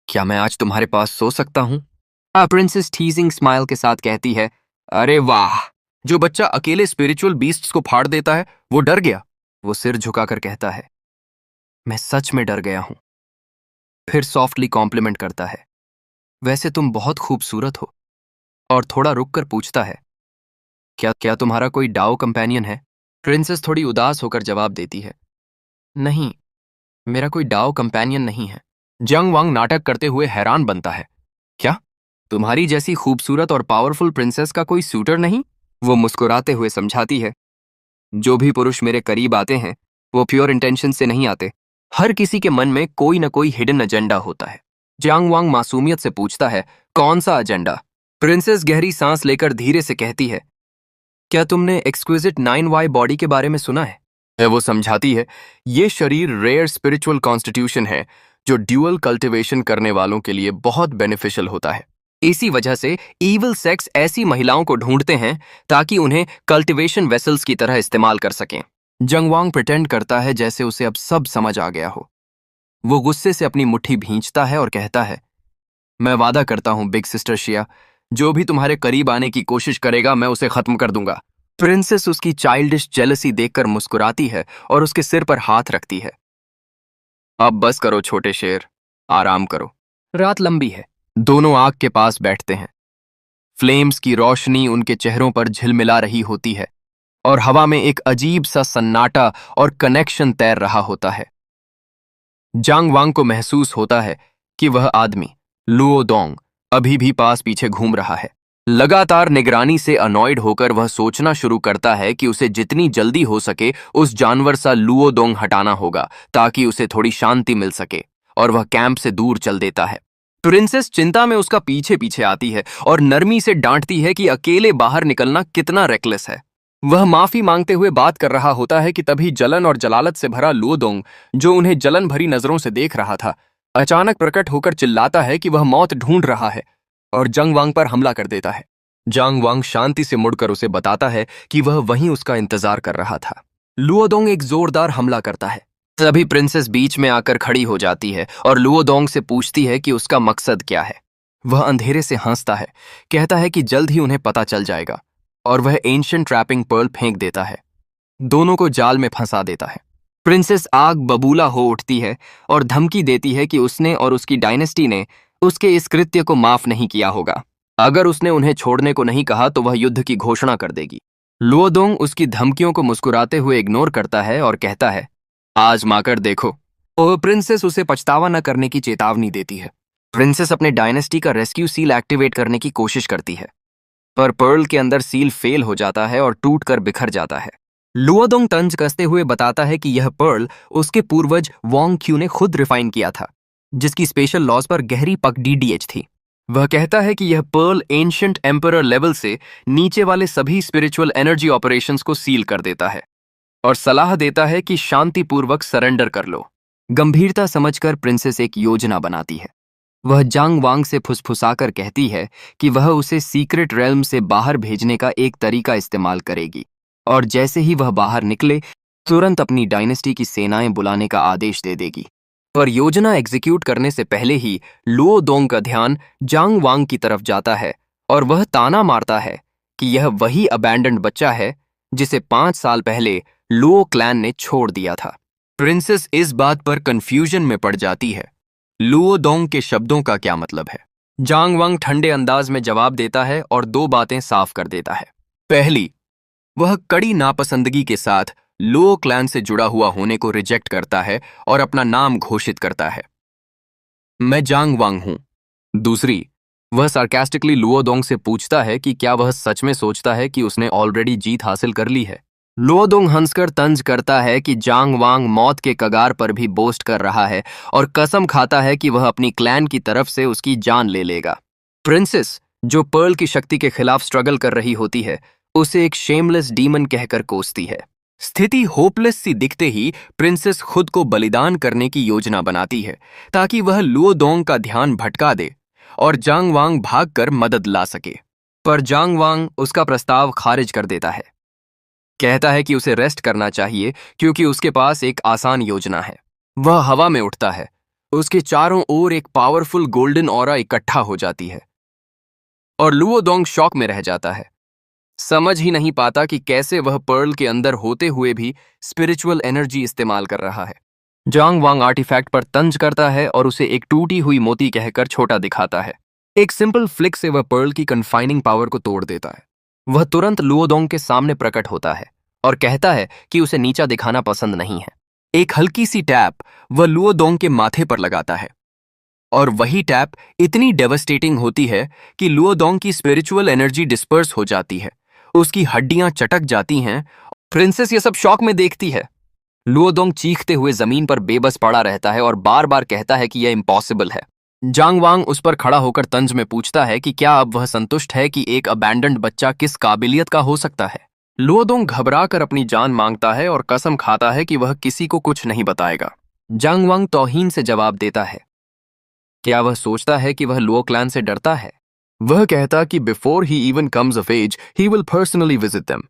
क्या मैं आज तुम्हारे पास सो सकता हूं? प्रिंसेस टीजिंग स्माइल के साथ कहती है, अरे वाह, जो बच्चा अकेले स्पिरिचुअल बीस्ट्स को फाड़ देता है वो डर गया। वो सिर झुकाकर कहता है, मैं सच में डर गया हूं। फिर सॉफ्टली कॉम्प्लीमेंट करता है, वैसे तुम बहुत खूबसूरत हो। और थोड़ा रुककर पूछता है, क्या क्या तुम्हारा कोई डाओ कंपेनियन है? प्रिंसेस थोड़ी उदास होकर जवाब देती है, नहीं, मेरा कोई डाओ कंपेनियन नहीं है। जियांग वांग नाटक करते हुए हैरान बनता है, क्या तुम्हारी जैसी खूबसूरत और पावरफुल प्रिंसेस का कोई सूटर नहीं? वो मुस्कुराते हुए समझाती है, जो भी पुरुष मेरे करीब आते हैं वो प्योर इंटेंशन से नहीं आते, हर किसी के मन में कोई न कोई हिडन एजेंडा होता है। जियांग वांग मासूमियत से पूछता है, कौन सा एजेंडा? प्रिंसेस गहरी सांस लेकर धीरे से कहती है, क्या तुमने एक्सक्विजिट 9Y बॉडी के बारे में सुना है? वो समझाती है, ये शरीर रेयर स्पिरिचुअल कॉन्स्टिट्यूशन है जो ड्यूअल कल्टिवेशन करने वालों के लिए बहुत बेनिफिशियल होता है। इसी वजह से ईविल सेक्स ऐसी महिलाओं को ढूंढते हैं ताकि उन्हें कल्टिवेशन वेसल्स की तरह इस्तेमाल कर सकें। जंग वांग प्रिटेंड करता है जैसे उसे अब सब समझ आ गया हो। वो गुस्से से अपनी मुट्ठी भींचता है और कहता है, मैं वादा करता हूं बिग सिस्टर शिया, जो भी तुम्हारे करीब आने की कोशिश करेगा मैं उसे खत्म कर दूंगा। प्रिंसेस उसकी चाइल्डिश जेलसी देखकर मुस्कुराती है और उसके सिर पर हाथ रखती है। अब बस करो छोटे शेर, आराम करो, रात लंबी है। दोनों आग के पास बैठते हैं। फ्लेम्स की रोशनी उनके चेहरों पर झिलमिला रही होती है और हवा में एक अजीब सा सन्नाटा और कनेक्शन तैर रहा होता है। जांग वांग को महसूस होता है कि वह आदमी लुओदोंग अभी भी पास पीछे घूम रहा है। लगातार निगरानी से अनॉयड होकर वह सोचना शुरू करता है कि उसे जितनी जल्दी हो सके उस जानवर सा लुओदोंग हटाना होगा ताकि उसे थोड़ी शांति मिल सके, और वह कैंप से दूर चल देता है। प्रिंसेस चिंता में उसका पीछे पीछे आती है और नरमी से डांटती है कि अकेले बाहर निकलना कितना रेकलेस है। वह माफी मांगते हुए बात कर रहा होता है कि तभी जलन और जलालत से भरा लुओदोंग, जो उन्हें जलन भरी नजरों से देख रहा था, अचानक प्रकट होकर चिल्लाता है कि वह मौत ढूंढ रहा है और जंग वांग पर हमला कर देता है। जांग वांग शांति से मुड़कर उसे बताता है कि वह वहीं उसका इंतजार कर रहा था। लुओदोंग एक जोरदार हमला करता है। तभी प्रिंसेस बीच में आकर खड़ी हो जाती है और लुओदोंग से पूछती है कि उसका मकसद क्या है। वह अंधेरे से हंसता है, कहता है कि जल्द ही उन्हें पता चल जाएगा, और वह एंशिएंट ट्रैपिंग पर्ल फेंक देता है। दोनों को जाल में फंसा देता है। प्रिंसेस आग बबूला हो उठती है और धमकी देती है कि उसने और उसकी डायनेस्टी ने उसके इस कृत्य को माफ नहीं किया होगा। अगर उसने उन्हें छोड़ने को नहीं कहा तो वह युद्ध की घोषणा कर देगी। लुओदोंग उसकी धमकियों को मुस्कुराते हुए इग्नोर करता है और कहता है, आजमाकर देखो। और प्रिंसेस उसे पछतावा न करने की चेतावनी देती है। प्रिंसेस अपने डायनेस्टी का रेस्क्यू सील एक्टिवेट करने की कोशिश करती है, पर पर्ल के अंदर सील फेल हो जाता है और टूटकर बिखर जाता है। लुओदोंग तंज कसते हुए बताता है कि यह पर्ल उसके पूर्वज वोंग क्यू ने खुद रिफाइन किया था, जिसकी स्पेशल लॉज पर गहरी पकड़ी डीएच थी। वह कहता है कि यह पर्ल एंशिएंट एम्परर लेवल से नीचे वाले सभी स्पिरिचुअल एनर्जी ऑपरेशंस को सील कर देता है और सलाह देता है कि शांतिपूर्वक सरेंडर कर लो। गंभीरता समझकर प्रिंसेस एक योजना बनाती है। वह जांग वांग से फुसफुसाकर कहती है कि वह उसे सीक्रेट रेल्म से बाहर भेजने का एक तरीका इस्तेमाल करेगी, और जैसे ही वह बाहर निकले तुरंत अपनी डायनेस्टी की सेनाएं बुलाने का आदेश दे देगी। पर योजना एग्जीक्यूट करने से पहले ही लुओ दोंग का ध्यान जांग वांग की तरफ जाता है और वह ताना मारता है कि यह वही अबैंडन्ड बच्चा है जिसे 5 साल पहले लुओ क्लैन ने छोड़ दिया था। प्रिंसेस इस बात पर कंफ्यूजन में पड़ जाती है। लुओ दोंग के शब्दों का क्या मतलब है? जांग वांग ठंडे अंदाज में जवाब देता है और 2 बातें साफ कर देता है। पहली, वह कड़ी नापसंदगी के साथ लुओ क्लैन से जुड़ा हुआ होने को रिजेक्ट करता है और अपना नाम घोषित करता है, मैं जांग वांग हूं। दूसरी, वह सार्कास्टिकली लुओ दोंग से पूछता है कि क्या वह सच में सोचता है कि उसने ऑलरेडी जीत हासिल कर ली है। लुओ दोंग हंसकर तंज करता है कि जांग वांग मौत के कगार पर भी बोस्ट कर रहा है और कसम खाता है कि वह अपनी क्लैन की तरफ से उसकी जान ले लेगा। प्रिंसेस, जो पर्ल की शक्ति के खिलाफ स्ट्रगल कर रही होती है, उसे एक शेमलेस डीमन कहकर कोसती है। स्थिति होपलेस सी दिखते ही प्रिंसेस खुद को बलिदान करने की योजना बनाती है ताकि वह लुओ दोंग का ध्यान भटका दे और जांग वांग भागकर मदद ला सके। पर जांग वांग उसका प्रस्ताव खारिज कर देता है, कहता है कि उसे रेस्ट करना चाहिए क्योंकि उसके पास एक आसान योजना है। वह हवा में उठता है, उसके चारों ओर एक पावरफुल गोल्डन ऑरा इकट्ठा हो जाती है और लुओ दोंग शॉक में रह जाता है। समझ ही नहीं पाता कि कैसे वह पर्ल के अंदर होते हुए भी स्पिरिचुअल एनर्जी इस्तेमाल कर रहा है। जांग वांग आर्टिफैक्ट पर तंज करता है और उसे एक टूटी हुई मोती कहकर छोटा दिखाता है। एक सिंपल फ्लिक से वह पर्ल की कन्फाइनिंग पावर को तोड़ देता है। वह तुरंत लुओ दोंग के सामने प्रकट होता है और कहता है कि उसे नीचा दिखाना पसंद नहीं है। एक हल्की सी टैप वह लुओ दोंग के माथे पर लगाता है और वही टैप इतनी डेवस्टेटिंग होती है कि लुओ दोंग की स्पिरिचुअल एनर्जी डिस्पर्स हो जाती है, उसकी हड्डियां चटक जाती हैं। प्रिंसेस ये सब शॉक में देखती है। लुओ दोंग चीखते हुए जमीन पर बेबस पड़ा रहता है और बार बार कहता है कि यह इम्पॉसिबल है। जांग वांग उस पर खड़ा होकर तंज में पूछता है कि क्या अब वह संतुष्ट है कि एक अबैंडन्ड बच्चा किस काबिलियत का हो सकता है। लुओ दोंग घबरा कर अपनी जान मांगता है और कसम खाता है कि वह किसी को कुछ नहीं बताएगा। जांग वांग तौहीन से जवाब देता है, क्या वह सोचता है कि वह लुओ क्लैन से डरता है? वह कहता कि before he even comes of age he will personally visit them,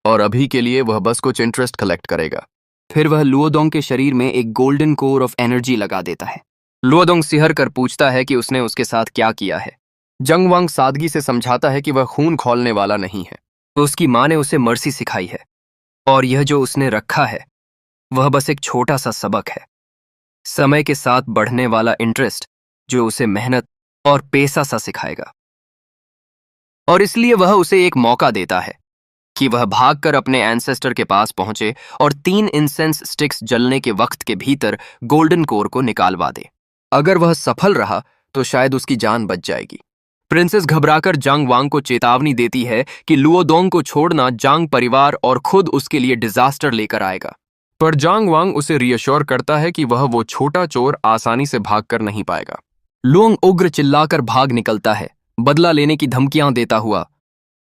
और अभी के लिए वह बस कुछ इंटरेस्ट कलेक्ट करेगा। फिर वह लुओ दोंग के शरीर में एक गोल्डन कोर ऑफ एनर्जी लगा देता है। लुओ दोंग सिहर कर पूछता है कि उसने उसके साथ क्या किया है। जांग वांग सादगी से समझाता है कि वह खून खौलने वाला नहीं है। उसकी माँ ने उसे मर्सी सिखाई है और यह जो उसने रखा है वह बस एक छोटा सा सबक है, समय के साथ बढ़ने वाला इंटरेस्ट जो उसे मेहनत और पेशा सा सिखाएगा। और इसलिए वह उसे एक मौका देता है कि वह भागकर अपने एंसेस्टर के पास पहुंचे और 3 इंसेंस स्टिक्स जलने के वक्त के भीतर गोल्डन कोर को निकालवा दे। अगर वह सफल रहा तो शायद उसकी जान बच जाएगी। प्रिंसेस घबराकर जांग वांग को चेतावनी देती है कि लुओ दोंग को छोड़ना जांग परिवार और खुद उसके लिए डिजास्टर लेकर आएगा। पर जांग वांग उसे रियश्योर करता है कि वह वो छोटा चोर आसानी से भागकर नहीं पाएगा। लुओंग उग्र चिल्लाकर भाग निकलता है, बदला लेने की धमकियां देता हुआ।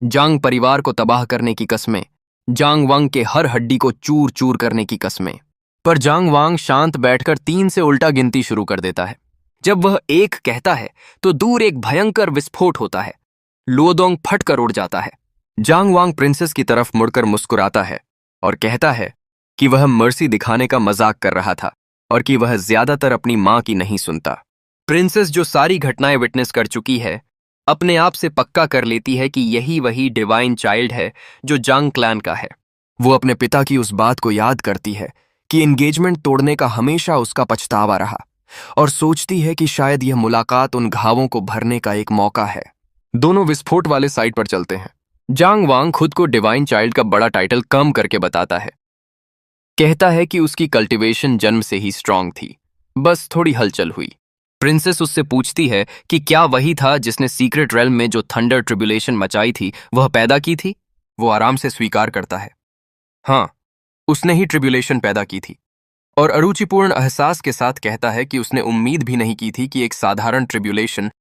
जांग परिवार को तबाह करने की कस्में, जांग वांग के हर हड्डी को चूर चूर करने की कस्में। पर जांग वांग शांत बैठकर 3 से उल्टा गिनती शुरू कर देता है। जब वह 1 कहता है तो दूर एक भयंकर विस्फोट होता है। लुओ दोंग फट कर उड़ जाता है। जांग वांग प्रिंसेस की तरफ मुड़कर मुस्कुराता है और कहता है कि वह मर्सी दिखाने का मजाक कर रहा था और कि वह ज्यादातर अपनी मां की नहीं सुनता। प्रिंसेस, जो सारी घटनाएं विटनेस कर चुकी है, अपने आप से पक्का कर लेती है कि यही वही डिवाइन चाइल्ड है जो जांग क्लैन का है। वो अपने पिता की उस बात को याद करती है कि एंगेजमेंट तोड़ने का हमेशा उसका पछतावा रहा और सोचती है कि शायद यह मुलाकात उन घावों को भरने का एक मौका है। दोनों विस्फोट वाले साइड पर चलते हैं। जांग वांग खुद को डिवाइन चाइल्ड का बड़ा टाइटल कम करके बताता है। कहता है कि उसकी कल्टीवेशन जन्म से ही स्ट्रांग थी, बस थोड़ी हलचल हुई। प्रिंसेस उससे पूछती है कि क्या वही था जिसने सीक्रेट रेल्म में जो थंडर ट्रिब्यूलेशन मचाई थी वह पैदा की थी। वो आराम से स्वीकार करता है, हाँ, उसने ही ट्रिब्यूलेशन पैदा की थी, और अरुचिपूर्ण एहसास के साथ कहता है कि उसने उम्मीद भी नहीं की थी कि एक साधारण ट्रिब्यूलेशन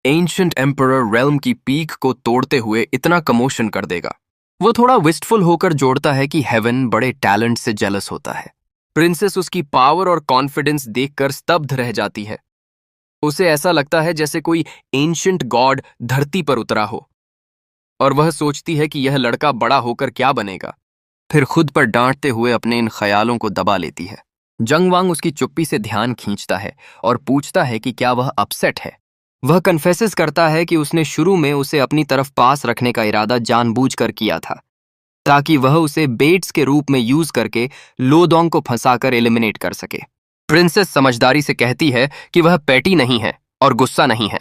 एंशिएंट एम्परर रेल्म की पीक को तोड़ते हुए इतना कमोशन कर देगा। वो थोड़ा विस्टफुल होकर जोड़ता है कि हेवन बड़े टैलेंट से जेलस होता है। प्रिंसेस उसकी पावर और कॉन्फिडेंस देखकर स्तब्ध रह जाती है। उसे ऐसा लगता है जैसे कोई एंशिएंट गॉड धरती पर उतरा हो, और वह सोचती है कि यह लड़का बड़ा होकर क्या बनेगा। फिर खुद पर डांटते हुए अपने इन ख्यालों को दबा लेती है। जंग वांग उसकी चुप्पी से ध्यान खींचता है और पूछता है कि क्या वह अपसेट है। वह कन्फेसेस करता है कि उसने शुरू में उसे अपनी तरफ पास रखने का इरादा जानबूझकर किया था, ताकि वह उसे बेट्स के रूप में यूज करके लोदोंग को फंसाकर एलिमिनेट कर सके। प्रिंसेस समझदारी से कहती है कि वह पैटी नहीं है और गुस्सा नहीं है।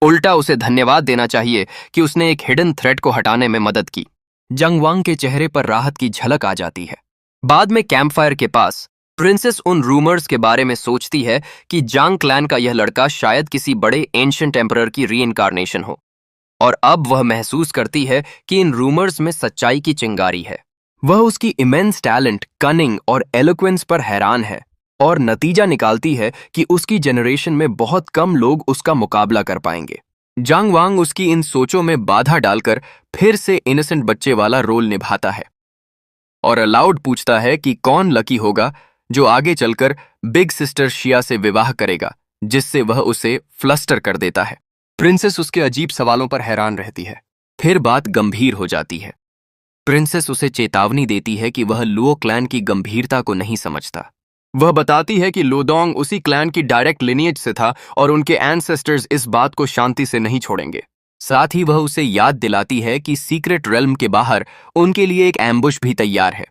उल्टा उसे धन्यवाद देना चाहिए कि उसने एक हिडन थ्रेट को हटाने में मदद की। जंग वांग के चेहरे पर राहत की झलक आ जाती है। बाद में कैंपफायर के पास प्रिंसेस उन रूमर्स के बारे में सोचती है कि जांग क्लैन का यह लड़का शायद किसी बड़े एंशिएंट एम्परर की रीइंकार्नेशन हो, और अब वह महसूस करती है कि इन रूमर्स में सच्चाई की चिंगारी है। वह उसकी इमेंस टैलेंट, कनिंग और एलोक्वेंस पर हैरान है और नतीजा निकालती है कि उसकी जनरेशन में बहुत कम लोग उसका मुकाबला कर पाएंगे। जांग वांग उसकी इन सोचों में बाधा डालकर फिर से इनोसेंट बच्चे वाला रोल निभाता है और अलाउड पूछता है कि कौन लकी होगा जो आगे चलकर बिग सिस्टर शिया से विवाह करेगा, जिससे वह उसे फ्लस्टर कर देता है। प्रिंसेस उसके अजीब सवालों पर हैरान रहती है। फिर बात गंभीर हो जाती है। प्रिंसेस उसे चेतावनी देती है कि वह लुओ क्लैन की गंभीरता को नहीं समझता। वह बताती है कि लोदोंग उसी क्लैन की डायरेक्ट लिनिएज से था और उनके एंसेस्टर्स इस बात को शांति से नहीं छोड़ेंगे। साथ ही वह उसे याद दिलाती है कि सीक्रेट रेल्म के बाहर उनके लिए एक एम्बुश भी तैयार है,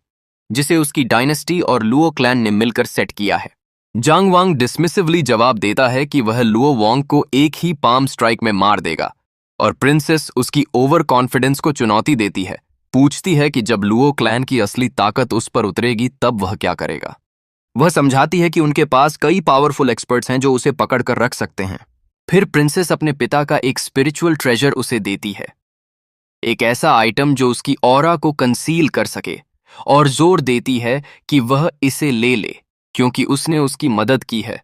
जिसे उसकी डायनेस्टी और लुओ क्लैन ने मिलकर सेट किया है। जांग वांग डिसमिसिवली जवाब देता है कि वह लुओ वोंग को एक ही पाम स्ट्राइक में मार देगा, और प्रिंसेस उसकी ओवर कॉन्फिडेंस को चुनौती देती है। पूछती है कि जब लुओ क्लैन की असली ताकत उस पर उतरेगी तब वह क्या करेगा। वह समझाती है कि उनके पास कई पावरफुल एक्सपर्ट्स हैं जो उसे पकड़ कर रख सकते हैं। फिर प्रिंसेस अपने पिता का एक स्पिरिचुअल ट्रेजर उसे देती है, एक ऐसा आइटम जो उसकी ऑरा को कंसील कर सके, और जोर देती है कि वह इसे ले ले क्योंकि उसने उसकी मदद की है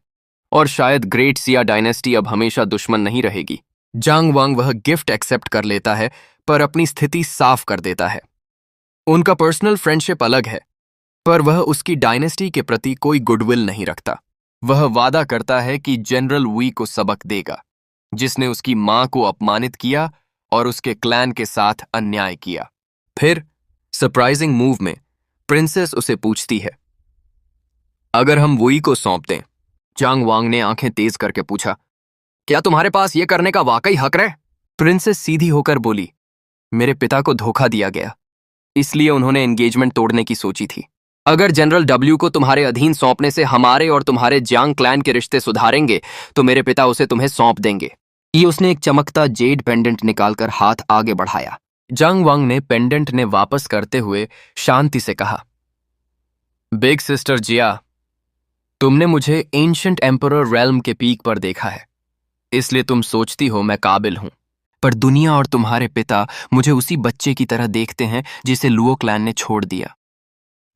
और शायद ग्रेट सिया डायनेस्टी अब हमेशा दुश्मन नहीं रहेगी। जांग वांग वह गिफ्ट एक्सेप्ट कर लेता है, पर अपनी स्थिति साफ कर देता है। उनका पर्सनल फ्रेंडशिप अलग है, पर वह उसकी डायनेस्टी के प्रति कोई गुडविल नहीं रखता। वह वादा करता है कि जनरल वुई को सबक देगा, जिसने उसकी मां को अपमानित किया और उसके क्लैन के साथ अन्याय किया। फिर सरप्राइजिंग मूव में प्रिंसेस उसे पूछती है, अगर हम वुई को सौंप दें? जांग वांग ने आंखें तेज करके पूछा, क्या तुम्हारे पास यह करने का वाकई हक है? प्रिंसेस सीधी होकर बोली, मेरे पिता को धोखा दिया गया, इसलिए उन्होंने एंगेजमेंट तोड़ने की सोची थी। अगर जनरल डब्ल्यू को तुम्हारे अधीन सौंपने से हमारे और तुम्हारे जांग क्लैन के रिश्ते सुधारेंगे तो मेरे पिता उसे तुम्हें सौंप देंगे। ये उसने एक चमकता जेड पेंडेंट निकालकर हाथ आगे बढ़ाया। जांग वांग ने पेंडेंट ने वापस करते हुए शांति से कहा, बिग सिस्टर जिया, तुमने मुझे एंशिएंट एम्परर रेल्म के पीक पर देखा है, इसलिए तुम सोचती हो मैं काबिल हूं, पर दुनिया और तुम्हारे पिता मुझे उसी बच्चे की तरह देखते हैं जिसे लुओ क्लैन ने छोड़ दिया।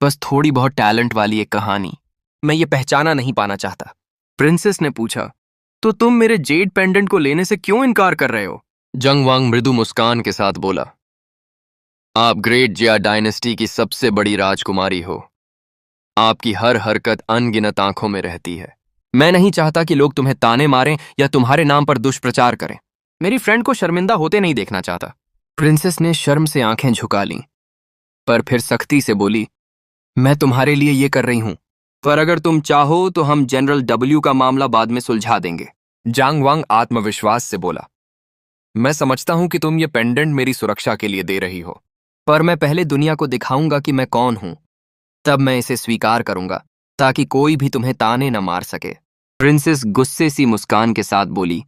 बस थोड़ी बहुत टैलेंट वाली एक कहानी, मैं ये पहचाना नहीं पाना चाहता। प्रिंसेस ने पूछा, तो तुम मेरे जेड पेंडेंट को लेने से क्यों इनकार कर रहे हो? जंग वांग मृदु मुस्कान के साथ बोला, आप ग्रेट जिया डायनेस्टी की सबसे बड़ी राजकुमारी हो। आपकी हर हरकत अनगिनत आंखों में रहती है। मैं नहीं चाहता कि लोग तुम्हें ताने मारें या तुम्हारे नाम पर दुष्प्रचार करें। मेरी फ्रेंड को शर्मिंदा होते नहीं देखना चाहता। प्रिंसेस ने शर्म से आंखें झुका लीं, पर फिर सख्ती से बोली, मैं तुम्हारे लिए ये कर रही हूं, पर अगर तुम चाहो तो हम जनरल डब्ल्यू का मामला बाद में सुलझा देंगे। जांग वांग आत्मविश्वास से बोला, मैं समझता हूं कि तुम ये पेंडेंट मेरी सुरक्षा के लिए दे रही हो, पर मैं पहले दुनिया को दिखाऊंगा कि मैं कौन हूं, तब मैं इसे स्वीकार करूंगा ताकि कोई भी तुम्हें ताने न मार सके। प्रिंसेस गुस्से सी मुस्कान के साथ बोली,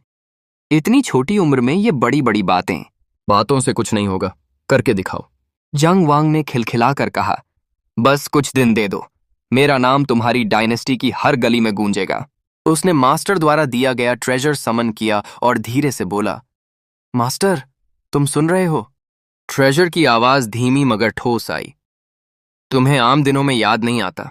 इतनी छोटी उम्र में ये बड़ी बड़ी बातों से कुछ नहीं होगा, करके दिखाओ। जांग वांग ने खिलखिलाकर कहा, बस कुछ दिन दे दो, मेरा नाम तुम्हारी डायनेस्टी की हर गली में गूंजेगा। उसने मास्टर द्वारा दिया गया ट्रेजर समन किया और धीरे से बोला, मास्टर, तुम सुन रहे हो? ट्रेजर की आवाज धीमी मगर ठोस आई, तुम्हें आम दिनों में याद नहीं आता,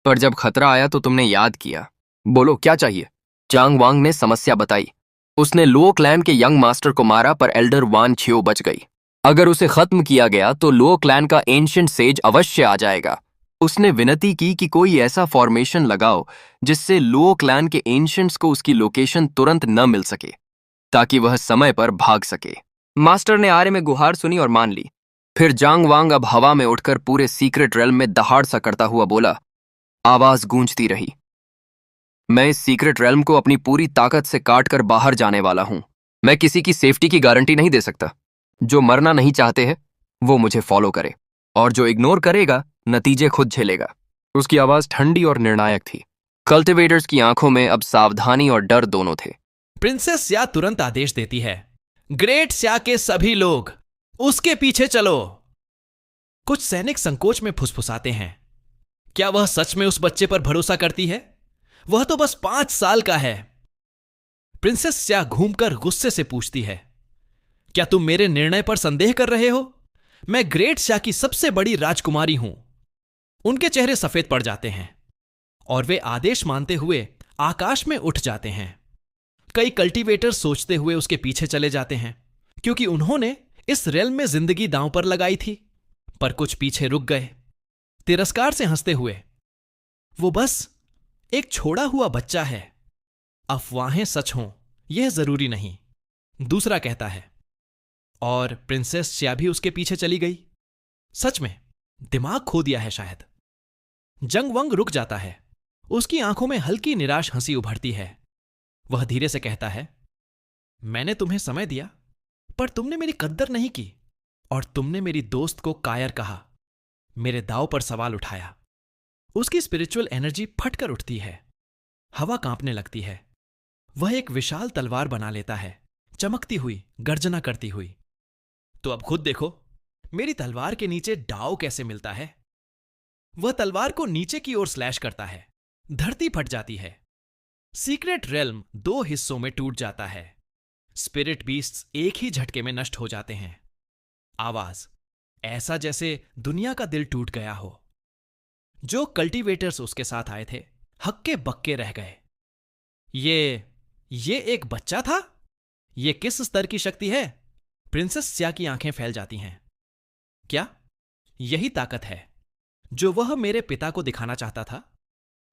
पर जब खतरा आया तो तुमने याद किया। बोलो क्या चाहिए? जांग वांग ने समस्या बताई। उसने लुओ क्लैन के यंग मास्टर को मारा, पर एल्डर वान छियो बच गई। अगर उसे खत्म किया गया तो लुओ क्लैन का एंशिएंट सेज अवश्य आ जाएगा, उसने विनती की कि कोई ऐसा फॉर्मेशन लगाओ जिससे लुओ क्लैन के एंशिएंट्स को उसकी लोकेशन तुरंत न मिल सके, ताकि वह समय पर भाग सके। मास्टर ने आर्य में गुहार सुनी और मान ली। फिर जांग वांग अब हवा में उठकर पूरे सीक्रेट रेल्म में दहाड़ सा करता हुआ बोला। आवाज गूंजती रही। मैं इस सीक्रेट रेल्म को अपनी पूरी ताकत से काट कर बाहर जाने वाला हूं। मैं किसी की सेफ्टी की गारंटी नहीं दे सकता। जो मरना नहीं चाहते हैं वो मुझे फॉलो करे, और जो इग्नोर करेगा नतीजे खुद झेलेगा। उसकी आवाज ठंडी और निर्णायक थी। कल्टिवेटर्स की आंखों में अब सावधानी और डर दोनों थे। प्रिंसेस स्या तुरंत आदेश देती है, ग्रेट स्या के सभी लोग उसके पीछे चलो। कुछ सैनिक संकोच में फुसफुसाते हैं। क्या वह सच में उस बच्चे पर भरोसा करती है? वह तो बस 5 साल का है। प्रिंसेस स्या घूमकर गुस्से से पूछती है, क्या तुम मेरे निर्णय पर संदेह कर रहे हो? मैं ग्रेट स्या की सबसे बड़ी राजकुमारी हूं। उनके चेहरे सफेद पड़ जाते हैं और वे आदेश मानते हुए आकाश में उठ जाते हैं। कई कल्टीवेटर सोचते हुए उसके पीछे चले जाते हैं, क्योंकि उन्होंने इस रेल में जिंदगी दांव पर लगाई थी। पर कुछ पीछे रुक गए, तिरस्कार से हंसते हुए। वो बस एक छोड़ा हुआ बच्चा है। अफवाहें सच हों यह जरूरी नहीं, दूसरा कहता है। और प्रिंसेस स्या भी उसके पीछे चली गई। सच में दिमाग खो दिया है शायद। जंग वंग रुक जाता है। उसकी आंखों में हल्की निराश हंसी उभरती है। वह धीरे से कहता है, मैंने तुम्हें समय दिया, पर तुमने मेरी कद्र नहीं की, और तुमने मेरी दोस्त को कायर कहा, मेरे दांव पर सवाल उठाया। उसकी स्पिरिचुअल एनर्जी फटकर उठती है। हवा कांपने लगती है। वह एक विशाल तलवार बना लेता है, चमकती हुई, गर्जना करती हुई। तो अब खुद देखो मेरी तलवार के नीचे डाव कैसे मिलता है। वह तलवार को नीचे की ओर स्लैश करता है। धरती फट जाती है। सीक्रेट रेल्म 2 हिस्सों में टूट जाता है। स्पिरिट बीस्ट्स एक ही झटके में नष्ट हो जाते हैं। आवाज ऐसा जैसे दुनिया का दिल टूट गया हो। जो कल्टीवेटर्स उसके साथ आए थे हक्के बक्के रह गए। ये एक बच्चा था? ये किस स्तर की शक्ति है? प्रिंसेस स्या की आंखें फैल जाती हैं। क्या यही ताकत है जो वह मेरे पिता को दिखाना चाहता था?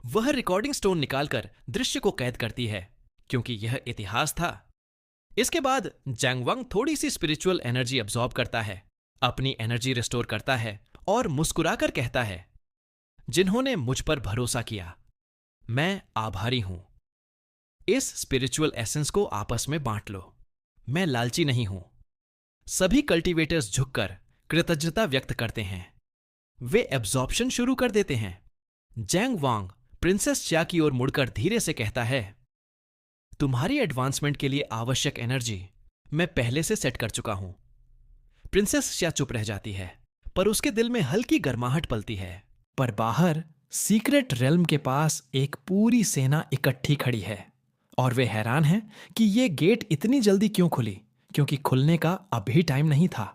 वह रिकॉर्डिंग स्टोन निकालकर दृश्य को कैद करती है, क्योंकि यह इतिहास था। इसके बाद जैंग वंग थोड़ी सी स्पिरिचुअल एनर्जी अब्सॉर्ब करता है, अपनी एनर्जी रिस्टोर करता है और मुस्कुराकर कहता है, जिन्होंने मुझ पर भरोसा किया, मैं आभारी हूं। इस स्पिरिचुअल एसेंस को आपस में बांट लो। मैं लालची नहीं हूं। सभी कल्टीवेटर्स झुककर कृतज्ञता व्यक्त करते हैं। वे एब्जॉर्प्शन शुरू कर देते हैं। जैंग वांग प्रिंसेस स्या की ओर मुड़कर धीरे से कहता है, तुम्हारी एडवांसमेंट के लिए आवश्यक एनर्जी मैं पहले से सेट कर चुका हूं। प्रिंसेस स्या चुप रह जाती है, पर उसके दिल में हल्की गर्माहट पलती है। पर बाहर सीक्रेट रेल्म के पास एक पूरी सेना इकट्ठी खड़ी है, और वे हैरान हैं कि ये गेट इतनी जल्दी क्यों खुली, क्योंकि खुलने का अभी टाइम नहीं था।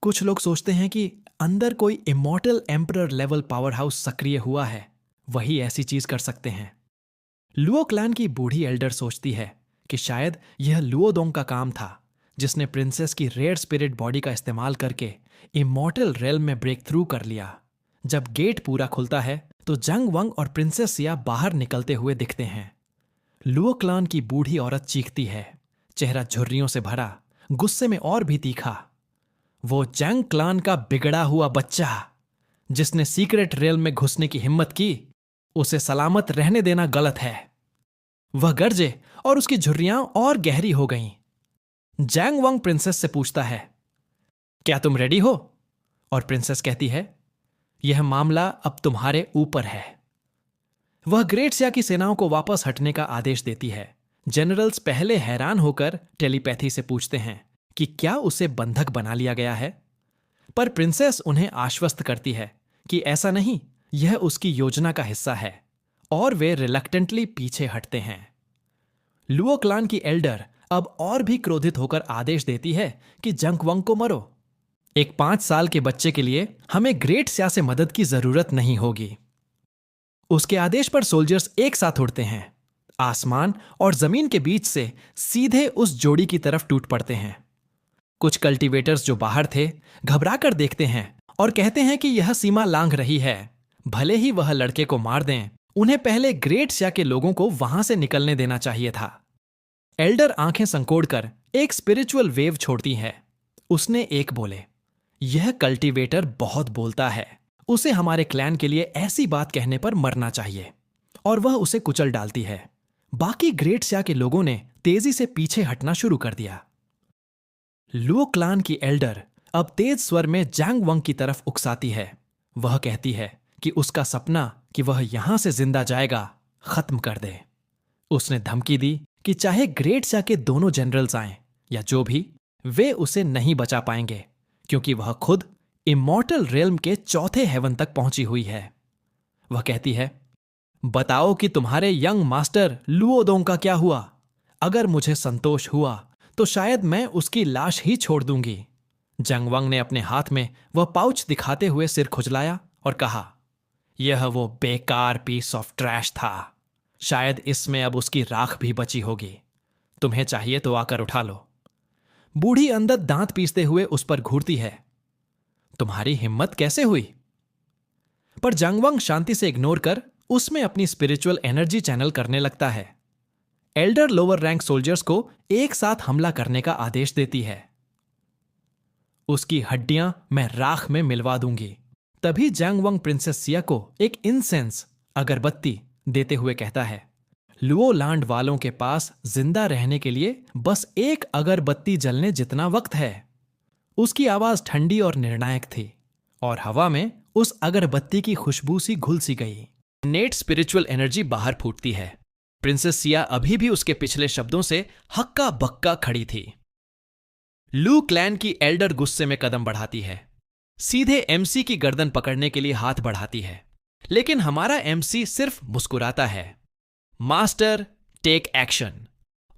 कुछ लोग सोचते हैं कि अंदर कोई immortal emperor level power house सक्रिय हुआ है, वही ऐसी चीज कर सकते हैं। लुओ क्लैन की बूढ़ी एल्डर सोचती है कि शायद यह लुओदोंग का काम था, जिसने प्रिंसेस की रेयर स्पिरिट बॉडी का इस्तेमाल करके इमॉर्टल रेल्म में ब्रेक थ्रू कर लिया। जब गेट पूरा खुलता है तो जंग वंग और प्रिंसेस सिया बाहर निकलते हुए दिखते हैं। लुओ क्लान की बूढ़ी औरत चीखती है, चेहरा झुर्रियों से भरा, गुस्से में और भी तीखा। वो जंग क्लान का बिगड़ा हुआ बच्चा, जिसने सीक्रेट रेल में घुसने की हिम्मत की, उसे सलामत रहने देना गलत है। वह गरजे और उसकी झुर्रियां और गहरी हो गईं। जैंग वंग प्रिंसेस से पूछता है, क्या तुम रेडी हो? और प्रिंसेस कहती है, यह मामला अब तुम्हारे ऊपर है। वह ग्रेट स्या की सेनाओं को वापस हटने का आदेश देती है। जनरल्स पहले हैरान होकर टेलीपैथी से पूछते हैं कि क्या उसे बंधक बना लिया गया है, पर प्रिंसेस उन्हें आश्वस्त करती है कि ऐसा नहीं, यह उसकी योजना का हिस्सा है, और वे रिलक्टेंटली पीछे हटते हैं। लुओ क्लान की एल्डर अब और भी क्रोधित होकर आदेश देती है कि जंग वंग को मरो। एक 5 साल के बच्चे के लिए हमें ग्रेट स्या से मदद की जरूरत नहीं होगी। उसके आदेश पर सोल्जर्स एक साथ उड़ते हैं, आसमान और जमीन के बीच से सीधे उस जोड़ी की तरफ टूट पड़ते हैं। कुछ कल्टीवेटर्स जो बाहर थे घबराकर देखते हैं और कहते हैं कि यह सीमा लांघ रही है, भले ही वह लड़के को मार दें, उन्हें पहले ग्रेट स्या के लोगों को वहां से निकलने देना चाहिए था। एल्डर आंखें संकोड़कर एक स्पिरिचुअल वेव छोड़ती है। उसने एक बोले, यह कल्टीवेटर बहुत बोलता है, उसे हमारे क्लैन के लिए ऐसी बात कहने पर मरना चाहिए। और वह उसे कुचल डालती है। बाकी ग्रेट स्या के लोगों ने तेजी से पीछे हटना शुरू कर दिया। लुओ क्लान की एल्डर अब तेज स्वर में जैंग वंग की तरफ उकसाती है। वह कहती है कि उसका सपना कि वह यहां से जिंदा जाएगा खत्म कर दे। उसने धमकी दी कि चाहे ग्रेट स्या के दोनों जनरल्स आएं या जो भी, वे उसे नहीं बचा पाएंगे, क्योंकि वह खुद इमॉर्टल रेल्म के चौथे हेवन तक पहुंची हुई है। वह कहती है, बताओ कि तुम्हारे यंग मास्टर लुओदोंग का क्या हुआ। अगर मुझे संतोष हुआ तो शायद मैं उसकी लाश ही छोड़ दूंगी। जंगवंग ने अपने हाथ में वह पाउच दिखाते हुए सिर खुजलाया और कहा, यह वो बेकार पीस ऑफ ट्रैश था। शायद इसमें अब उसकी राख भी बची होगी। तुम्हें चाहिए तो आकर उठा लो। बूढ़ी अंदर दांत पीसते हुए उस पर घूरती है, तुम्हारी हिम्मत कैसे हुई? पर जंगवंग शांति से इग्नोर कर उसमें अपनी स्पिरिचुअल एनर्जी चैनल करने लगता है। एल्डर लोअर रैंक सोल्जर्स को एक साथ हमला करने का आदेश देती है। उसकी हड्डियां मैं राख में मिलवा दूंगी। तभी जंगवंग प्रिंसेस सिया को एक इंसेंस अगरबत्ती देते हुए कहता है, लुओ लैंड वालों के पास जिंदा रहने के लिए बस एक अगरबत्ती जलने जितना वक्त है। उसकी आवाज ठंडी और निर्णायक थी और हवा में उस अगरबत्ती की खुशबू सी घुल सी गई। नेट स्पिरिचुअल एनर्जी बाहर फूटती है। प्रिंसेस सिया अभी भी उसके पिछले शब्दों से हक्का बक्का खड़ी थी। लू क्लैन की एल्डर गुस्से में कदम बढ़ाती है। सीधे एमसी की गर्दन पकड़ने के लिए हाथ बढ़ाती है, लेकिन हमारा एमसी सिर्फ मुस्कुराता है। Master, take action.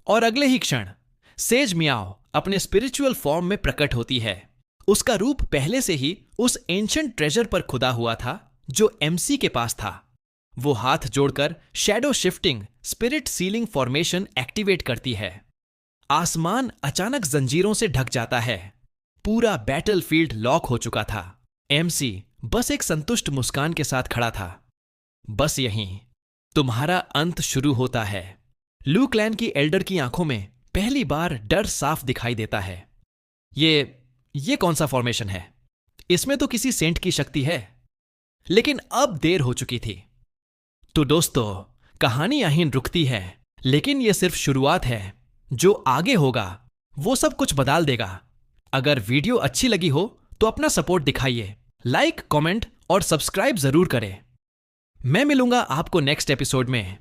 और अगले ही क्षण सेज मियाओ अपने स्पिरिचुअल फॉर्म में प्रकट होती है। उसका रूप पहले से ही उस एंशिएंट ट्रेजर पर खुदा हुआ था जो एमसी के पास था। वो हाथ जोड़कर shadow shifting spirit ceiling formation activate करती है। आसमान अचानक जंजीरों से ढक जाता है। पूरा बैटलफील्ड लॉक हो चुका था। एमसी बस एक संतुष्ट मुस्कान के साथ खड़ा था। बस यहीं तुम्हारा अंत शुरू होता है। लू क्लैन की एल्डर की आंखों में पहली बार डर साफ दिखाई देता है। ये कौन सा फॉर्मेशन है? इसमें तो किसी सेंट की शक्ति है। लेकिन अब देर हो चुकी थी। तो दोस्तों, कहानी यहीं रुकती है, लेकिन यह सिर्फ शुरुआत है। जो आगे होगा वो सब कुछ बदल देगा। अगर वीडियो अच्छी लगी हो तो अपना सपोर्ट दिखाइए, लाइक, कमेंट और सब्सक्राइब जरूर करें। मैं मिलूंगा आपको नेक्स्ट एपिसोड में।